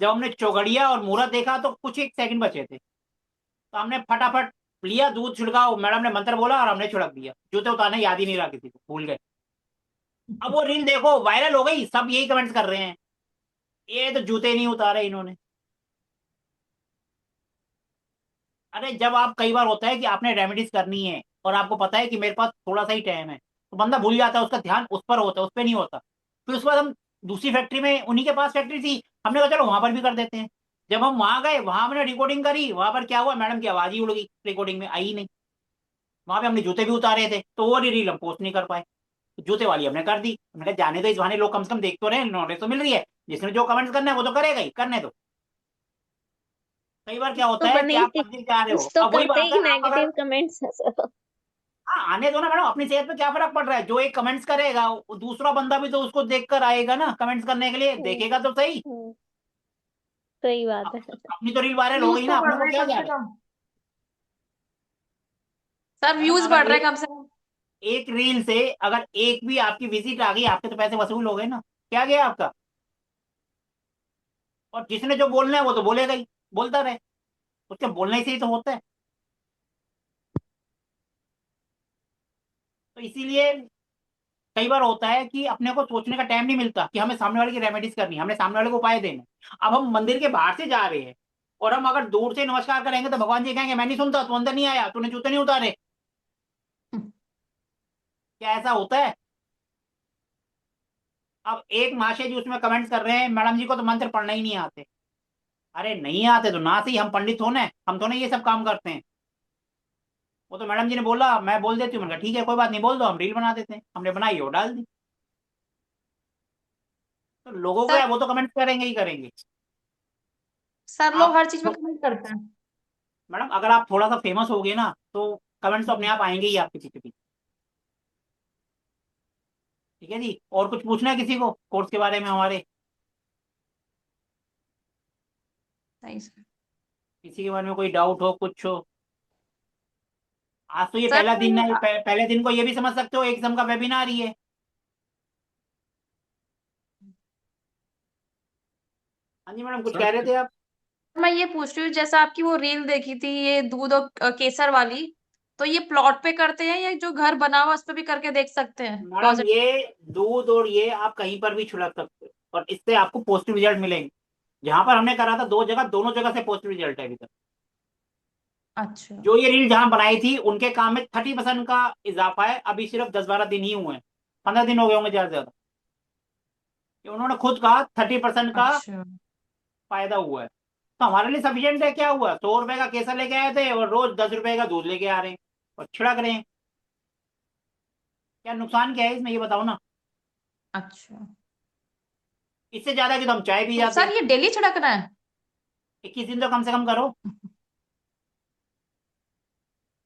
जब हमने चौगड़िया और मुहूर्त देखा तो कुछ एक सेकंड बचे थे, तो हमने फटाफट लिया दूध, छिड़काओ, मैडम ने मंत्र बोला और हमने छिड़क दिया। जूते उतारना याद ही नहीं रहा, किसी को भूल गए। अब वो रील देखो वायरल हो गई, सब यही कमेंट्स कर रहे हैं, ये तो जूते नहीं उतारे इन्होंने। अरे जब आप, कई बार होता है कि आपने रेमेडीज करनी है और आपको पता है कि मेरे पास थोड़ा सा ही टाइम है, तो बंदा भूल जाता है, उसका ध्यान उस पर होता है, उस पर नहीं होता। फिर उसके बाद हम दूसरी फैक्ट्री में, उन्हीं के पास फैक्ट्री थी, हमने कहा चलो वहां पर भी कर देते हैं। जब हम वहां गए, वहां हमने रिकॉर्डिंग करी, वहां पर क्या हुआ, मैडम की आवाज ही उड़ गई, रिकॉर्डिंग में आई ही नहीं। वहां पे हमने जूते भी उतारे थे, तो वो रील हम पोस्ट नहीं कर पाए। तो जूते वाली हमने कर दी। हमने कहा जाने दो, इस बहाने लोग कम से कम देख तो रहे हैं, नॉलेज तो मिल रही है। जिसने जो कमेंट्स करना है वो तो करेगा ही, करने दो। कई बार क्या तो होता है कि बने ही आप मंदिर जा रहे हो, कुछ तो अब वही करते बात ही है, आप अगर, नेगेटिव कमेंट्स है सर। हाँ आने दो ना मैडम, अपनी सेहत पे क्या फर्क पड़ रहा है? जो एक कमेंट्स करेगा वो दूसरा बंदा भी तो उसको देख कर आएगा ना, कमेंट्स करने के लिए हम्म। देखेगा तो सही। हम्म। सही बात है। अपनी तो रील वायरल हो व्यूज गई तो ना, बढ़ अपने को रहे हैं क्या कम जा से रहा है? कम। सर मैडम व्यूज अगर बढ़ रहे हैं कम से कम। एक रील से अगर एक भी आपकी विजिट आ गई, आपके तो पैसे वसूल हो गए ना, क्या गया आपका? और जिसने जो बोलना है वो तो बोलेगा ही, बोलता रहे, उसके बोलने से ही तो होता है। तो इसीलिए कई बार होता है कि अपने को सोचने का टाइम नहीं मिलता कि हमें सामने वाले की रेमेडीज करनी है, हमने सामने वाले को उपाय देने। अब हम मंदिर के बाहर से जा रहे हैं और हम अगर दूर से नमस्कार करेंगे तो भगवान जी कहेंगे मैं नहीं सुनता, तू अंदर नहीं आया, तूने जूते नहीं उतारे। क्या ऐसा होता है? अब एक माशे जी उसमें कमेंट्स कर रहे हैं मैडम जी को तो मंत्र पढ़ना ही नहीं आते। अरे नहीं आते तो ना सही, हम पंडित हो ना, हम तो नहीं ये सब काम करते हैं। वो तो मैडम जी ने बोला मैं बोल देती हूँ, मैंने कहा ठीक है कोई बात नहीं, बोल दो, हम रील बना देते हैं। हमने बनाई और डाल दी। तो लोगों को सर क्या, वो तो कमेंट करेंगे ही करेंगे। सर लोग आप हर चीज में कमेंट करते हैं। मैडम अगर आप थोड़ा सा फेमस हो गए ना तो कमेंट्स तो अपने आप आएंगे ही आपके पीछे पीछे। ठीक है जी, और कुछ पूछना है किसी को कोर्स के बारे में हमारे? नहीं सर। किसी के बारे में कोई डाउट हो, कुछ हो? आज तो ये सर पहला दिन ये है, पहले दिन को ये भी समझ सकते हो एक किस्म का वेबिनार ही है। हाँ जी मैडम, कुछ कह रहे थे आप? मैं ये पूछ रही हूँ, जैसा आपकी वो रील देखी थी ये दूध और केसर वाली, तो ये प्लॉट पे करते हैं या जो घर बना हुआ उस पे भी करके देख सकते हैं मैडम पॉजिटिव? ये दूध और ये आप कहीं पर भी छिड़क सकते हो और इससे आपको पॉजिटिव रिजल्ट मिलेंगे। जहां पर हमने करा था 2 जगह, दोनों जगह से पॉजिटिव रिजल्ट है अभी तक। अच्छा। जो ये रील जहां बनाई थी उनके काम में 30% का इजाफा है, अभी सिर्फ 10-12 दिन ही हुए हैं, 15 दिन हो गए होंगे ज्यादा से ज्यादा। ये उन्होंने खुद कहा 30% का अच्छा। फायदा हुआ है। तो हमारे लिए सफिशियंट है, क्या हुआ, 100 रुपए का केसर लेके आए थे और रोज 10 रुपए का दूध लेके आ रहे हैं और छिड़क रहे हैं। क्या नुकसान क्या है इसमें, ये बताओ ना। अच्छा, इससे ज्यादा कि तो हम चाय पी तो जाते। सर ये डेली छिड़कना है? 21 दिन तो कम से कम करो।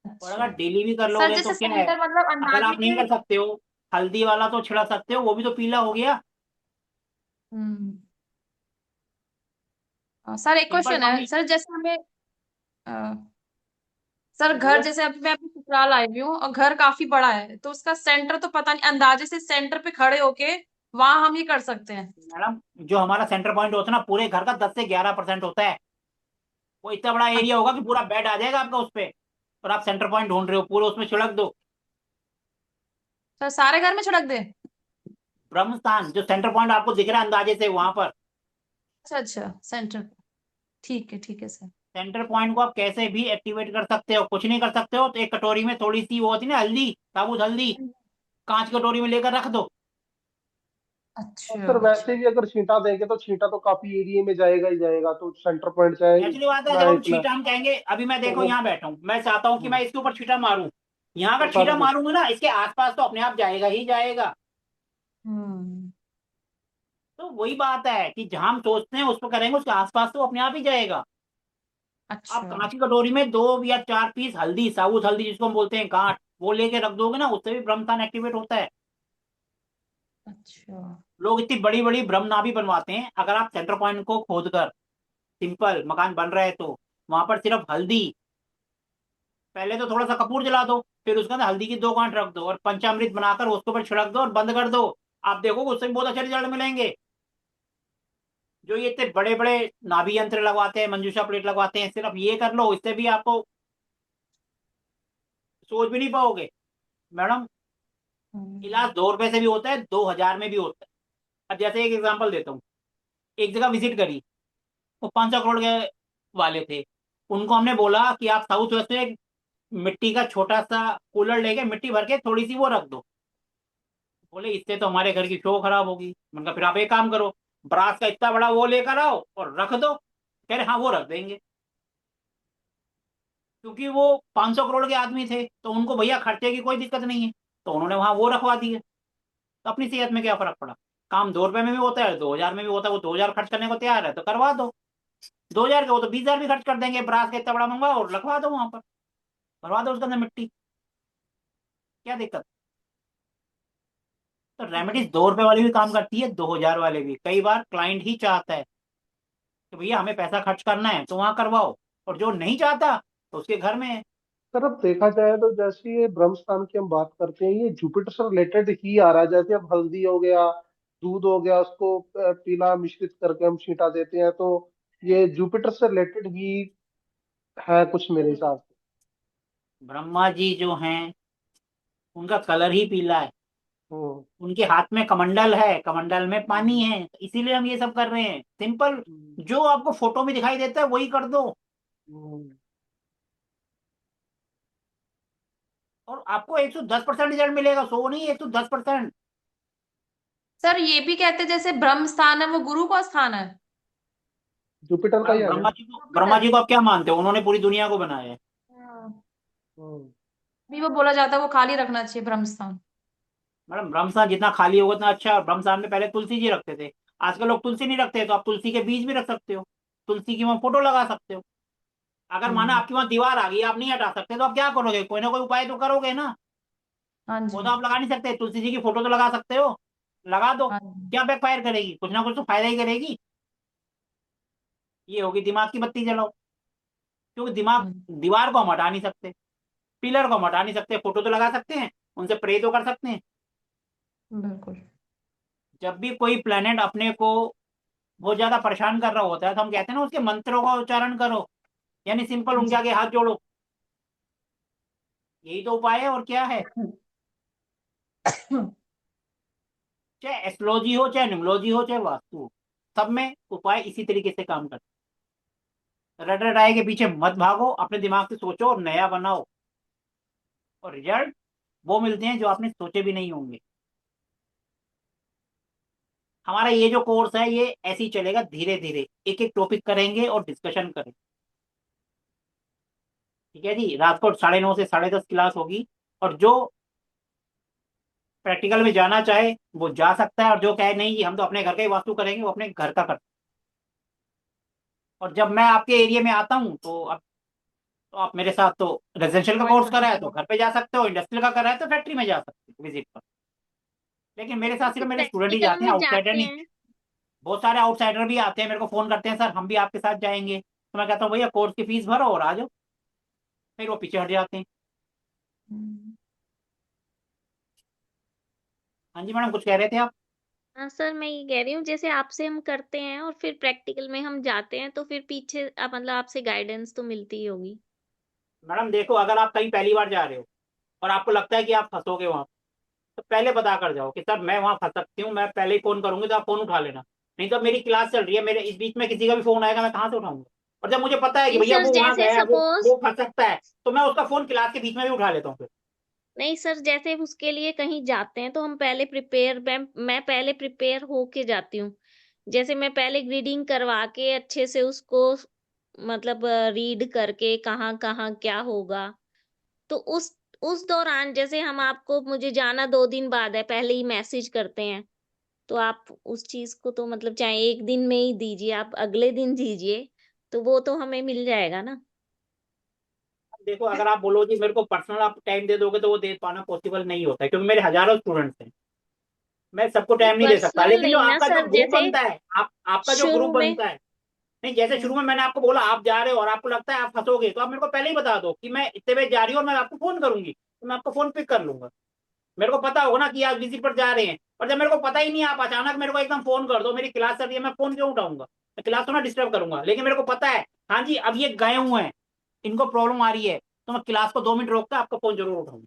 और अच्छा। अगर डेली भी कर सर लोगे तो जैसे क्या है, सेंटर मतलब अगर अंदाजे आप नहीं के। कर सकते हो हल्दी वाला तो छिड़क सकते हो, वो भी तो पीला हो गया। हम्म। सर एक सिंपल क्वेश्चन है पानी। सर, जैसे हमें अ, सर घर बोलो। जैसे अभी मैं अपने ससुराल आई हुई हूँ और घर काफी बड़ा है, तो उसका सेंटर तो पता नहीं, अंदाजे से सेंटर पे खड़े होके वहां हम ये कर सकते हैं? मैडम जो हमारा सेंटर पॉइंट होता है ना, पूरे घर का 10 से 11% होता है। वो इतना बड़ा एरिया होगा कि पूरा बेड आ जाएगा आपका उस पे, और आप सेंटर पॉइंट ढूंढ रहे हो, पूरे उसमें छिड़क दो। सर सारे घर में छिड़क दे? ब्रह्म स्थान जो सेंटर पॉइंट आपको दिख रहा है अंदाजे से, वहां पर अच्छा अच्छा, सेंटर। ठीक है सर। सेंटर पॉइंट को आप कैसे भी एक्टिवेट कर सकते हो। कुछ नहीं कर सकते हो तो एक कटोरी में थोड़ी सी वो होती है ना हल्दी, साबुत हल्दी, कांच की कटोरी में लेकर रख दो। और अच्छा सर वैसे अच्छा। भी अगर छींटा देंगे तो छींटा तो काफी एरिया में जाएगा ही जाएगा, तो सेंटर पॉइंट चाहे नेचुरली बात है, इतना जब है हम इतना। छीटा हम कहेंगे, अभी मैं तो देखो वो यहाँ बैठा हूँ, मैं चाहता हूँ कि मैं इसके ऊपर छीटा मारूं। यहाँ तो अगर सारा छीटा कुछ। मारूंगा ना, इसके आसपास तो अपने आप जाएगा ही जाएगा। हम्म। तो वही बात है कि जहां हम सोचते हैं उस पर करेंगे, उसके आसपास तो अपने आप ही जाएगा। आप अच्छा कांच की कटोरी में 2 या 4 पीस हल्दी, साबुत हल्दी जिसको हम बोलते हैं गांठ, वो लेके रख दोगे ना, उससे भी ब्रह्मस्थान एक्टिवेट होता है। अच्छा। लोग इतनी बड़ी बड़ी ब्रह्म नाभि बनवाते हैं। अगर आप सेंटर पॉइंट को खोद कर, सिंपल मकान बन रहा है तो वहां पर सिर्फ हल्दी, पहले तो थोड़ा सा कपूर जला दो, फिर उसके अंदर हल्दी की 2 गांठ रख दो और पंचामृत बनाकर उसके ऊपर छिड़क दो और बंद कर दो। आप देखोगे उससे भी बहुत अच्छे रिजल्ट मिलेंगे। जो ये इतने बड़े बड़े नाभि यंत्र लगवाते हैं, मंजूषा प्लेट लगवाते हैं, सिर्फ ये कर लो, इससे भी आपको सोच भी नहीं पाओगे। मैडम इलाज हम्म। 2 रुपए से भी होता है, 2000 में भी होता है। अब जैसे एक एग्जांपल देता हूँ, एक जगह विजिट करी, वो 500 करोड़ के वाले थे। उनको हमने बोला कि आप साउथ वेस्ट में एक मिट्टी का छोटा सा कूलर लेके मिट्टी भर के थोड़ी सी वो रख दो। बोले इससे तो हमारे घर की शो खराब होगी। मैंने कहा फिर आप एक काम करो, ब्रास का इतना बड़ा वो लेकर आओ और रख दो। कह रहे हाँ वो रख देंगे। क्योंकि वो 500 करोड़ के आदमी थे तो उनको भैया खर्चे की कोई दिक्कत नहीं है, तो उन्होंने वहां वो रखवा दिए। तो अपनी सेहत में क्या फर्क पड़ा। काम 2 रुपए में भी होता है, 2000 में भी होता है। वो 2000 खर्च करने को तैयार है तो करवा दो। 2000 का वो तो 20,000 भी खर्च कर देंगे, ब्रास का इतना बड़ा मंगवाओ और लगवा दो वहां पर, भरवा दो उसके अंदर मिट्टी। क्या दिक्कत। तो रेमेडीज 2 रुपए वाली भी काम करती है, 2000 वाले भी। कई बार क्लाइंट ही चाहता है कि भैया हमें पैसा खर्च करना है तो वहां करवाओ, और जो नहीं चाहता तो उसके घर में है। सर अब देखा जाए तो जैसे ये ब्रह्म स्थान की हम बात करते हैं, ये जुपिटर से रिलेटेड ही आ रहा है। जैसे अब हल्दी हो गया, दूध हो गया, उसको पीला मिश्रित करके हम छींटा देते हैं, तो ये जुपिटर से रिलेटेड ही है कुछ मेरे हिसाब से। ब्रह्मा जी जो हैं उनका कलर ही पीला है। हम्म उनके हाथ में कमंडल है, कमंडल में पानी है, इसीलिए हम ये सब कर रहे हैं। सिंपल, हम्म, जो आपको फोटो में दिखाई देता है वही कर दो, हम्म। और आपको 110% रिजल्ट मिलेगा, 100 नहीं, 110%। सर ये भी कहते हैं जैसे ब्रह्म स्थान है वो गुरु का स्थान है? जुपिटर का ही मैडम है ना। ब्रह्मा जुपिटर। जी को आप क्या मानते हो, उन्होंने पूरी दुनिया को बनाया है। हाँ। हम्म भी वो बोला जाता है वो खाली रखना चाहिए ब्रह्म स्थान। मैडम ब्रह्मस्थान जितना खाली होगा उतना अच्छा है। और ब्रह्मस्थान में पहले तुलसी जी रखते थे, आजकल लोग तुलसी नहीं रखते, तो आप तुलसी के बीज भी रख सकते हो, तुलसी की वहां फोटो लगा सकते हो। अगर माना आपके वहां दीवार आ गई, आप नहीं हटा सकते, तो आप क्या करोगे? कोई ना कोई उपाय तो करोगे ना। हाँ वो जी। तो आप लगा नहीं सकते, तुलसी जी की फोटो तो लगा सकते हो, लगा दो। हाँ जी। क्या बैकफायर करेगी? कुछ ना कुछ तो फायदा ही करेगी। ये होगी दिमाग की बत्ती जलाओ। क्योंकि दिमाग, हम्म, दीवार को हम हटा नहीं सकते, पिलर को हम हटा नहीं सकते, फोटो तो लगा सकते हैं, उनसे प्रे तो कर सकते हैं। बिल्कुल। जब भी कोई प्लेनेट अपने को बहुत ज्यादा परेशान कर रहा होता है, तो हम कहते हैं ना उसके मंत्रों का उच्चारण करो, यानी सिंपल उनके जी। आगे हाथ जोड़ो। यही तो उपाय है, और क्या है? चाहे एस्ट्रोलॉजी हो, चाहे न्यूमरोलॉजी हो, चाहे वास्तु हो, सब में उपाय इसी तरीके से काम करते हैं। रट रटाए के पीछे मत भागो, अपने दिमाग से सोचो और नया बनाओ, और रिजल्ट वो मिलते हैं जो आपने सोचे भी नहीं होंगे। हमारा ये जो कोर्स है ये ऐसे ही चलेगा, धीरे धीरे एक एक टॉपिक करेंगे और डिस्कशन करेंगे। ठीक है जी, रात को 9:30 से 10:30 क्लास होगी। और जो प्रैक्टिकल में जाना चाहे वो जा सकता है, और जो कहे नहीं कि हम तो अपने घर का ही वास्तु करेंगे, वो अपने घर का कर। और जब मैं आपके एरिया में आता हूँ तो आप मेरे साथ तो रेजिडेंशियल का ज्वाइन कोर्स कर करा है तो सकते घर पे जा सकते हो, इंडस्ट्रियल का करा है तो फैक्ट्री में जा सकते हो विजिट पर। लेकिन मेरे सर साथ जैसे सिर्फ मेरे स्टूडेंट ही प्रैक्टिकल जाते हैं, में आउटसाइडर जाते नहीं। हैं। बहुत सारे आउटसाइडर भी आते हैं, मेरे को फोन करते हैं, सर हम भी आपके साथ जाएंगे, तो मैं कहता हूँ भैया कोर्स की फीस भरो और आ जाओ। फिर वो पीछे हट जाते हैं। हैं। हाँ जी मैडम, कुछ कह रहे थे आप? हाँ सर, मैं ये कह रही हूँ जैसे आपसे हम करते हैं और फिर प्रैक्टिकल में हम जाते हैं तो फिर पीछे मतलब आपसे गाइडेंस तो मिलती ही होगी। मैडम देखो, अगर आप कहीं पहली बार जा रहे हो और आपको लगता है कि आप फंसोगे वहां, तो पहले बता कर जाओ कि सर मैं वहां फंस सकती हूँ, मैं पहले ही फोन करूंगी, तो आप फोन उठा लेना। नहीं तो मेरी क्लास चल रही है, मेरे इस बीच में किसी का भी फोन आएगा, मैं कहाँ से उठाऊंगा? और जब मुझे पता है कि नहीं भैया सर, वो वहां जैसे गया है, सपोज वो फंस सकता है, तो मैं उसका फोन क्लास के बीच में भी उठा लेता हूँ फिर। नहीं सर, जैसे उसके लिए कहीं जाते हैं तो हम पहले प्रिपेयर मैं पहले प्रिपेयर होके जाती हूँ। जैसे मैं पहले ग्रीडिंग करवा के अच्छे से उसको मतलब रीड करके कहाँ-कहाँ क्या होगा। तो उस दौरान जैसे हम आपको मुझे जाना 2 दिन बाद है, पहले ही मैसेज करते हैं। तो आप उस चीज़ को तो मतलब चाहे 1 दिन में ही दीजिए, आप अगले दिन दीजिए, तो वो तो हमें मिल जाएगा ना। अब देखो, अगर आप बोलो कि मेरे को पर्सनल आप टाइम दे दोगे, तो वो दे पाना पॉसिबल नहीं होता है, क्योंकि मेरे हजारों स्टूडेंट्स हैं, मैं सबको नहीं टाइम नहीं दे सकता। पर्सनल लेकिन जो नहीं ना आपका जो सर, ग्रुप जैसे बनता है, आपका जो ग्रुप शुरू में बनता है, नहीं जैसे शुरू हुँ, में मैंने आपको बोला आप जा रहे हो और आपको लगता है आप फंसोगे, तो आप मेरे को पहले ही बता दो कि मैं इतने बजे जा रही हूँ और मैं आपको फोन करूंगी, तो मैं आपको फोन पिक कर लूंगा। मेरे को पता होगा ना कि आज विजिट पर जा रहे हैं। और जब मेरे को पता ही नहीं है, आप अचानक मेरे को एकदम फोन कर दो, मेरी क्लास चल रही है, मैं फोन क्यों उठाऊंगा? मैं क्लास तो ना डिस्टर्ब करूंगा, लेकिन मेरे को पता है, हाँ जी अब ये गए हुए हैं, इनको प्रॉब्लम आ रही है, तो मैं क्लास को 2 मिनट रोक कर आपका फोन जरूर उठाऊंगा।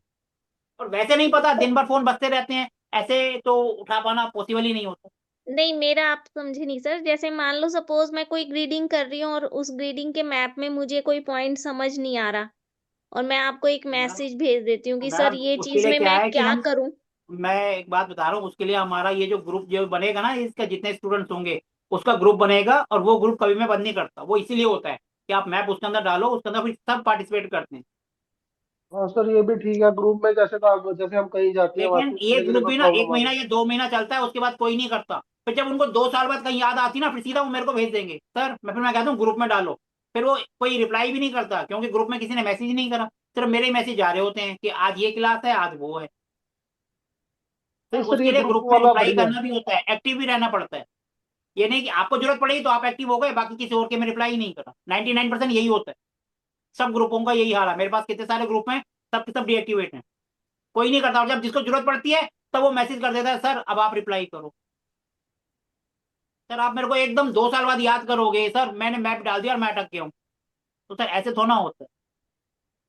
और वैसे नहीं पता, दिन भर फोन बजते रहते हैं, ऐसे तो उठा पाना पॉसिबल ही नहीं होता। नहीं मेरा आप समझे नहीं सर, जैसे मान लो सपोज़ मैं कोई ग्रीडिंग कर रही हूँ और उस ग्रीडिंग के मैप में मुझे कोई पॉइंट समझ नहीं आ रहा और मैं आपको एक मैडम, मैसेज भेज देती हूँ कि सर मैडम ये उसके चीज़ लिए में क्या मैं है कि क्या हम, करूँ? मैं एक बात बता रहा हूँ, उसके लिए हमारा ये जो ग्रुप जो बनेगा ना, इसका जितने स्टूडेंट्स होंगे उसका ग्रुप बनेगा, और वो ग्रुप कभी मैं बंद नहीं करता, वो इसीलिए होता है कि आप मैप उसके अंदर डालो, उसके अंदर फिर सब पार्टिसिपेट करते हैं। हाँ सर, ये भी ठीक है। ग्रुप में जैसे तो जैसे हम कहीं जाते हैं, लेकिन वास्तु ये करने के लिए ग्रुप कोई भी ना एक प्रॉब्लम आ महीना रही या 2 महीना चलता है, उसके बाद कोई नहीं करता। फिर जब उनको 2 साल बाद कहीं याद आती ना, फिर सीधा वो मेरे को भेज देंगे, सर मैं कहता हूँ ग्रुप में डालो। फिर वो कोई रिप्लाई भी नहीं करता, क्योंकि ग्रुप में किसी ने मैसेज नहीं करा, सिर्फ मेरे मैसेज आ रहे होते हैं कि आज ये क्लास है, आज वो है। सर नहीं सर, उसके ये लिए ग्रुप ग्रुप में वाला रिप्लाई बढ़िया है। करना भी होता है, एक्टिव भी रहना पड़ता है। ये नहीं कि आपको जरूरत पड़ेगी तो आप एक्टिव हो गए, बाकी किसी और के में रिप्लाई ही नहीं करा। 99% यही होता है, सब ग्रुपों का यही हाल है। मेरे पास कितने सारे ग्रुप हैं, सब के सब डीएक्टिवेट हैं, कोई नहीं करता। और जब जिसको जरूरत पड़ती है तब वो मैसेज कर देता है, सर अब आप रिप्लाई करो। सर आप मेरे को एकदम 2 साल बाद याद करोगे, सर मैंने मैप डाल दिया और मैं अटक गया हूँ, तो सर ऐसे थोड़ा होता है।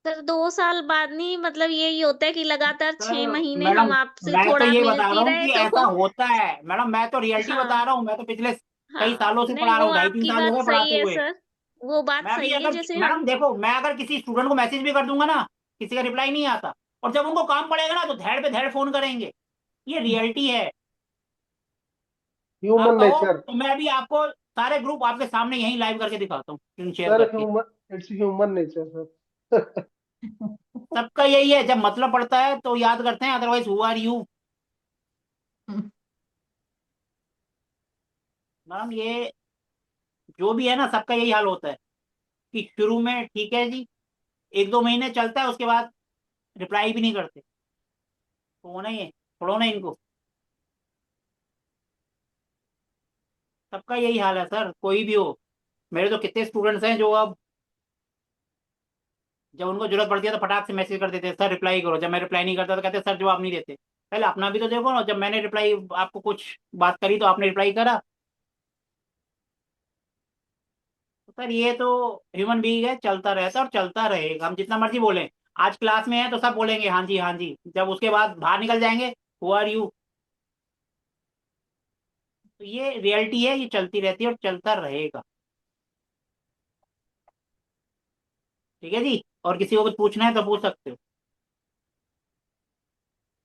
सर 2 साल बाद नहीं मतलब यही होता है कि लगातार सर 6 महीने मैडम, हम आपसे मैं तो थोड़ा ये बता रहा मिलती हूँ रहे कि ऐसा तो होता है मैडम, मैं तो रियलिटी हाँ, बता रहा हूँ, मैं तो पिछले कई हाँ। सालों से नहीं पढ़ा रहा वो हूँ, 2.5-3 साल हो आपकी बात गए सही पढ़ाते है हुए। सर, वो बात मैं भी सही है अगर जैसे मैडम हम देखो, मैं अगर किसी स्टूडेंट को मैसेज भी कर दूंगा ना, किसी का रिप्लाई नहीं आता, और जब उनको काम पड़ेगा ना तो धैर्य पे धैर्य फोन करेंगे। ये रियलिटी है। आप ह्यूमन कहो नेचर। तो मैं भी आपको सारे ग्रुप आपके सामने यहीं लाइव करके दिखाता हूँ, स्क्रीन शेयर सर करके। Human, it's human nature sir. सबका यही है, जब मतलब पड़ता है तो याद करते हैं, otherwise who are you. Ma'am ये जो भी है ना, सबका यही हाल होता है। कि शुरू में ठीक है जी, 1-2 महीने चलता है, उसके बाद रिप्लाई भी नहीं करते, तो होना ही है, छोड़ो ना इनको। सबका यही हाल है सर, कोई भी हो। मेरे तो कितने स्टूडेंट्स हैं जो अब जब उनको जरूरत पड़ती है तो फटाक से मैसेज कर देते हैं, सर रिप्लाई करो। जब मैं रिप्लाई नहीं करता तो कहते हैं, सर जवाब नहीं देते। पहले अपना भी तो देखो ना, जब मैंने रिप्लाई आपको कुछ बात करी तो आपने रिप्लाई करा। तो सर ये तो ह्यूमन बीइंग है, चलता रहता है और चलता रहेगा, हम जितना मर्जी बोलें। आज क्लास में है तो सब बोलेंगे हाँ जी हाँ जी, जब उसके बाद बाहर निकल जाएंगे, हु आर यू। तो ये रियलिटी है, ये चलती रहती है और चलता रहेगा। ठीक है जी, और किसी को कुछ पूछना है तो पूछ सकते हो।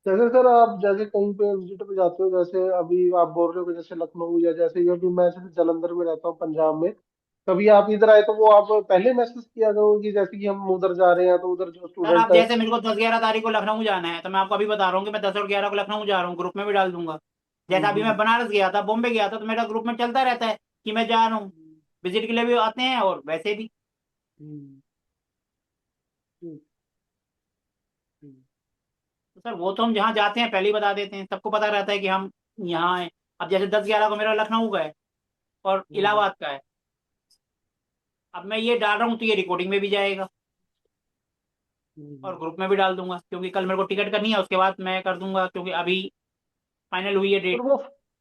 जैसे सर आप जैसे कहीं पे विजिट पे जाते हो, जैसे अभी आप बोल रहे हो कि जैसे लखनऊ या जैसे ये भी, मैं जैसे जलंधर में रहता हूँ पंजाब में, कभी आप इधर आए तो वो आप पहले मैसेज किया करो कि जैसे कि हम उधर जा रहे हैं, तो उधर जो सर स्टूडेंट आप है। जैसे मेरे को 10-11 तारीख को लखनऊ जाना है, तो मैं आपको अभी बता रहा हूँ कि मैं 10 और 11 को लखनऊ जा रहा हूँ, ग्रुप में भी डाल दूंगा। जैसा अभी मैं बनारस गया था, बॉम्बे गया था, तो मेरा ग्रुप में चलता रहता है कि मैं जा रहा हूँ। विजिट के लिए भी आते हैं और वैसे भी। हम्म, ठीक, ठीक। तो सर वो तो हम जहाँ जाते हैं पहले ही बता देते हैं, सबको पता रहता है कि हम यहाँ हैं। अब जैसे 10-11 को मेरा लखनऊ का है और हम्म, इलाहाबाद का है, अब मैं ये डाल रहा हूँ तो ये रिकॉर्डिंग में भी जाएगा और हम्म। ग्रुप में भी डाल दूंगा, क्योंकि कल मेरे को टिकट करनी है, उसके बाद मैं कर दूंगा, क्योंकि अभी फाइनल हुई है सर डेट। वो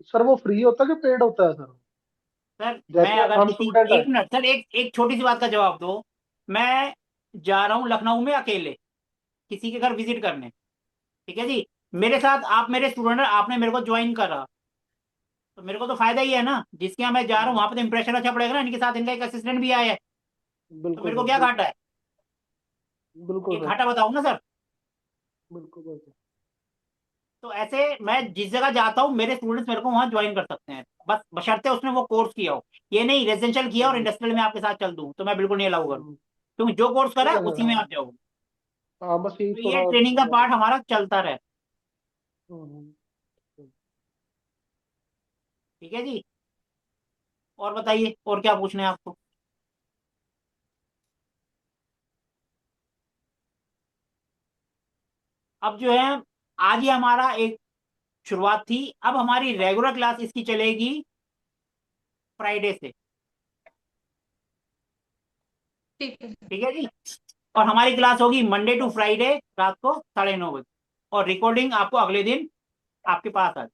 सर वो फ्री होता है कि पेड होता है सर? सर मैं जैसे अगर हम किसी, स्टूडेंट है। एक मिनट सर, एक एक छोटी सी बात का जवाब दो। मैं जा रहा हूँ लखनऊ में अकेले किसी के घर विजिट करने, ठीक है जी। मेरे साथ आप मेरे स्टूडेंट हैं, आपने मेरे को ज्वाइन करा, तो मेरे को तो फायदा ही है ना। जिसके यहाँ मैं जा रहा हूँ वहां पे तो इंप्रेशन अच्छा पड़ेगा ना, इनके साथ इनका एक असिस्टेंट भी आया है, तो बिल्कुल मेरे को सर, क्या घाटा बिल्कुल। है? बिल्कुल एक सर, घाटा बताओ ना सर। बिल्कुल सर। तो ऐसे मैं जिस जगह जाता हूँ मेरे स्टूडेंट्स मेरे को वहां ज्वाइन कर सकते हैं, बस बशर्ते उसने वो कोर्स किया हो। ये नहीं रेजिडेंशियल किया और हम्म, इंडस्ट्रियल में आपके साथ चल दूं, तो मैं बिल्कुल नहीं अलाउ करूँ, हम्म। क्योंकि जो कोर्स करा ठीक है है सर, उसी में हाँ। आप जाओ। हाँ, बस यही तो ये थोड़ा ट्रेनिंग का समझा। पार्ट हमारा चलता रहे। हम्म, ठीक है जी, और बताइए और क्या पूछना है आपको। अब जो है, आज ही हमारा एक शुरुआत थी, अब हमारी रेगुलर क्लास इसकी चलेगी फ्राइडे से। ठीक है। ठीक है जी, और हमारी क्लास होगी मंडे टू फ्राइडे रात को 9:30 बजे, और रिकॉर्डिंग आपको अगले दिन आपके पास आ।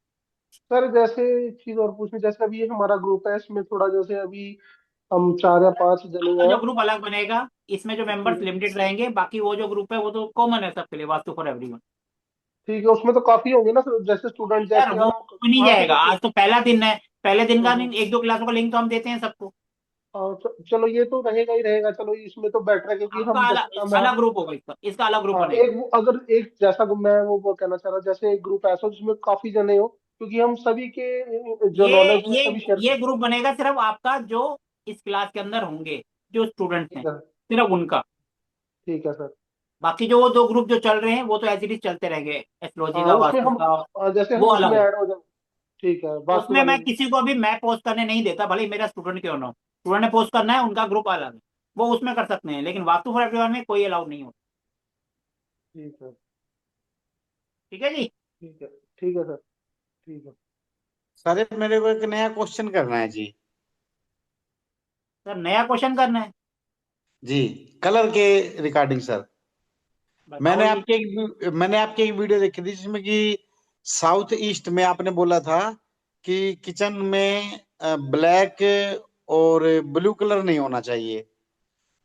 सर जैसे एक चीज और पूछनी, जैसे अभी ये हमारा ग्रुप है, इसमें थोड़ा जैसे अभी हम 4 या 5 जने आपका हैं। जो ग्रुप अलग बनेगा, इसमें जो मेंबर्स ठीक, लिमिटेड रहेंगे, बाकी वो जो ग्रुप है वो तो कॉमन है सबके लिए, वास्तु फॉर एवरीवन। ठीक है, उसमें तो काफी होंगे ना सर, जैसे स्टूडेंट सर जैसे वो हम नहीं वहां पे जाएगा, जैसे। आज तो पहला दिन है, पहले दिन का हम्म, 1-2 क्लासों का लिंक तो हम देते हैं सबको। चलो ये तो रहेगा ही रहेगा, चलो इसमें तो बेटर है, क्योंकि आपका हम जैसे अलग हम अलग ग्रुप होगा, इसका अलग ग्रुप हाँ, बनेगा। अगर एक जैसा मैं वो कहना चाह रहा, जैसे एक ग्रुप ऐसा हो जिसमें काफी जने हो, क्योंकि हम सभी के जो ये नॉलेज है ये सभी शेयर ये कर। ग्रुप बनेगा सिर्फ आपका, जो इस क्लास के अंदर होंगे, जो स्टूडेंट्स हैं, ठीक है, सिर्फ उनका। ठीक है सर। बाकी जो वो 2 ग्रुप जो चल रहे हैं वो तो एज इट इज चलते रहेंगे, एस्ट्रोलॉजी हाँ, का, उसमें वास्तु हम का, जैसे वो हम अलग उसमें है। ऐड हो जाए। ठीक है, वास्तु उसमें वाले मैं में। किसी को भी मैं पोस्ट करने नहीं देता, भले ही मेरा स्टूडेंट क्यों ना हो। स्टूडेंट ने पोस्ट करना है, उनका ग्रुप अलग है, वो उसमें कर सकते हैं, लेकिन वास्तु फॉर एवरीवन में कोई अलाउड नहीं होता। ठीक है, ठीक है जी। ठीक है, ठीक है सर, ठीक है। सर मेरे को एक नया क्वेश्चन करना है जी। सर नया क्वेश्चन करना है, जी, कलर के रिगार्डिंग सर। बताओ जी। मैंने आपकी एक वीडियो देखी थी जिसमें कि साउथ ईस्ट में आपने बोला था कि किचन में ब्लैक और ब्लू कलर नहीं होना चाहिए।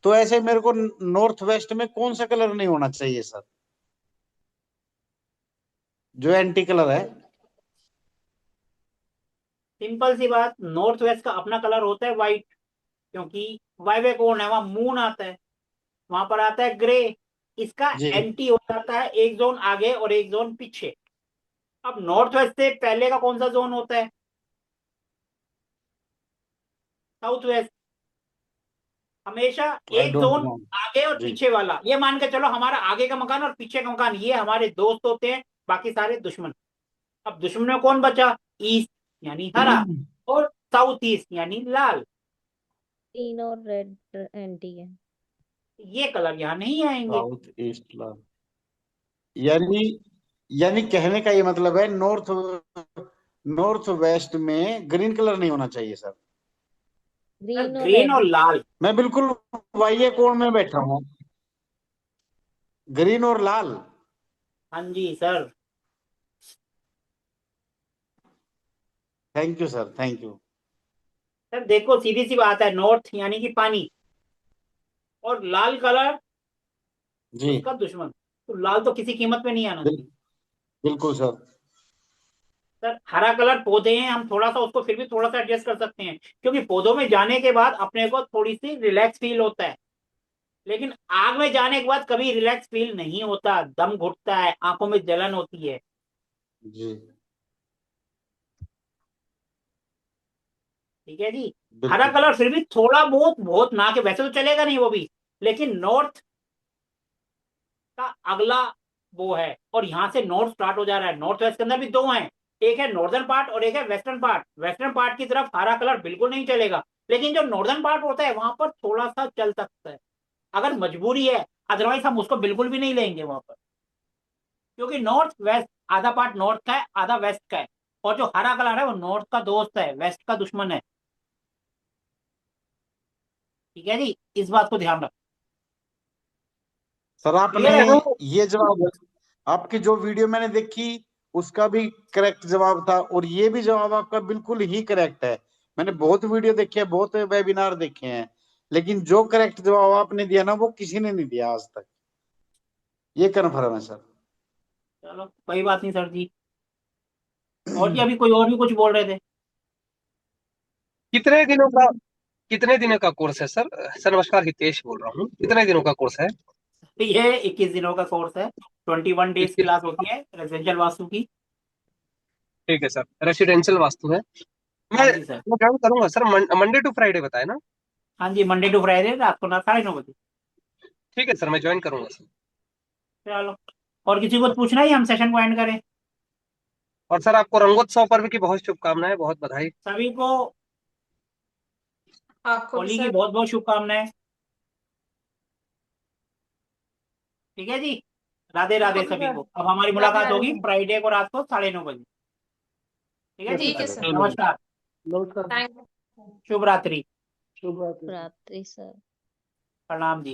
तो ऐसे मेरे को नॉर्थ वेस्ट में कौन सा कलर नहीं होना चाहिए सर, जो एंटी कलर है? सिंपल सी बात, नॉर्थ वेस्ट का अपना कलर होता है व्हाइट, क्योंकि वायवे कौन है, वहां मून आता है, वहां पर आता है ग्रे। इसका जी एंटी हो जाता है एक जोन आगे और एक जोन पीछे। अब नॉर्थ वेस्ट से पहले का कौन सा जोन होता है? South west. हमेशा आई एक डोंट जोन नो। आगे और जी पीछे वाला, ये मान के चलो हमारा आगे का मकान और पीछे का मकान ये हमारे दोस्त होते हैं, बाकी सारे दुश्मन। अब दुश्मन में कौन बचा? ईस्ट यानी हरा, और साउथ ईस्ट यानी लाल। ग्रीन और रेड एंटी है। ये कलर यहाँ नहीं आएंगे। साउथ ईस्ट ला यानी यानी कहने का ये मतलब है नॉर्थ वेस्ट में ग्रीन कलर नहीं होना चाहिए सर। ग्रीन और ग्रीन रेड। और लाल। मैं बिल्कुल वाई कोण में बैठा हूँ। ग्रीन और लाल। हाँ जी sir. Thank you sir, thank you. Sir देखो सीधी सी बात है, नॉर्थ यानी कि पानी, और लाल कलर जी उसका दुश्मन। तो लाल तो किसी कीमत में नहीं आना चाहिए। बिल्कुल सर। सर हरा कलर पौधे हैं, हम थोड़ा सा उसको फिर भी थोड़ा सा एडजस्ट कर सकते हैं, क्योंकि पौधों में जाने के बाद अपने को थोड़ी सी रिलैक्स फील होता है। लेकिन आग में जाने के बाद कभी रिलैक्स फील नहीं होता, दम घुटता है, आंखों में जलन होती है। जी ठीक है जी। हरा बिल्कुल कलर सर। फिर भी थोड़ा बहुत, बहुत ना के वैसे तो चलेगा नहीं वो भी, लेकिन नॉर्थ का अगला वो है, और यहाँ से नॉर्थ स्टार्ट हो जा रहा है। नॉर्थ वेस्ट के अंदर भी दो हैं, एक है नॉर्दर्न पार्ट और एक है वेस्टर्न पार्ट। वेस्टर्न पार्ट की तरफ हरा कलर बिल्कुल नहीं चलेगा, लेकिन जो नॉर्दर्न पार्ट होता है वहां पर थोड़ा सा चल सकता है, अगर मजबूरी है। अदरवाइज हम उसको बिल्कुल भी नहीं लेंगे वहां पर, क्योंकि नॉर्थ वेस्ट, आधा पार्ट नॉर्थ का है आधा वेस्ट का है, और जो हरा कलर है वो नॉर्थ का दोस्त है, वेस्ट का दुश्मन है। ठीक है जी, इस बात को ध्यान रखो। सर आपने क्लियर है? ये जवाब, आपकी जो वीडियो मैंने देखी उसका भी करेक्ट जवाब था, और ये भी जवाब आपका बिल्कुल ही करेक्ट है। मैंने बहुत वीडियो देखे हैं, बहुत वेबिनार देखे हैं, लेकिन जो करेक्ट जवाब आपने दिया ना वो किसी ने नहीं दिया आज तक। ये कन्फर्म है सर। चलो कोई बात नहीं सर जी। और जी अभी कोई और भी कुछ बोल रहे थे। कितने दिनों का कितने दिनों का कोर्स है सर? सर नमस्कार, हितेश बोल रहा हूँ। कितने दिनों का कोर्स है? ये 21 दिनों का कोर्स है, 21 डेज 21। क्लास होती है रेजिडेंशियल वास्तु की। ठीक है सर, रेसिडेंशियल वास्तु है। मैं हाँ जी सर। मैं ज्वाइन करूंगा सर। मंडे टू फ्राइडे बताए ना? हाँ जी, मंडे टू फ्राइडे रात को 9:30 बजे। ठीक है सर, मैं ज्वाइन करूंगा सर। चलो, और किसी को पूछना है हम सेशन को एंड करें? और सर आपको रंगोत्सव पर्व की बहुत शुभकामनाएं, बहुत बधाई। सभी को आपको भी होली की सर। बहुत बहुत शुभकामनाएं। ठीक है जी, राधे आपको राधे भी सभी सर। को। अब हमारी राधे मुलाकात होगी राधे। फ्राइडे को रात को 9:30 बजे। ठीक है जी, ठीक है सर। नमस्कार, नमस्कार। थैंक शुभ रात्रि, शुभ रात्रि। रात्रि सर। प्रणाम जी।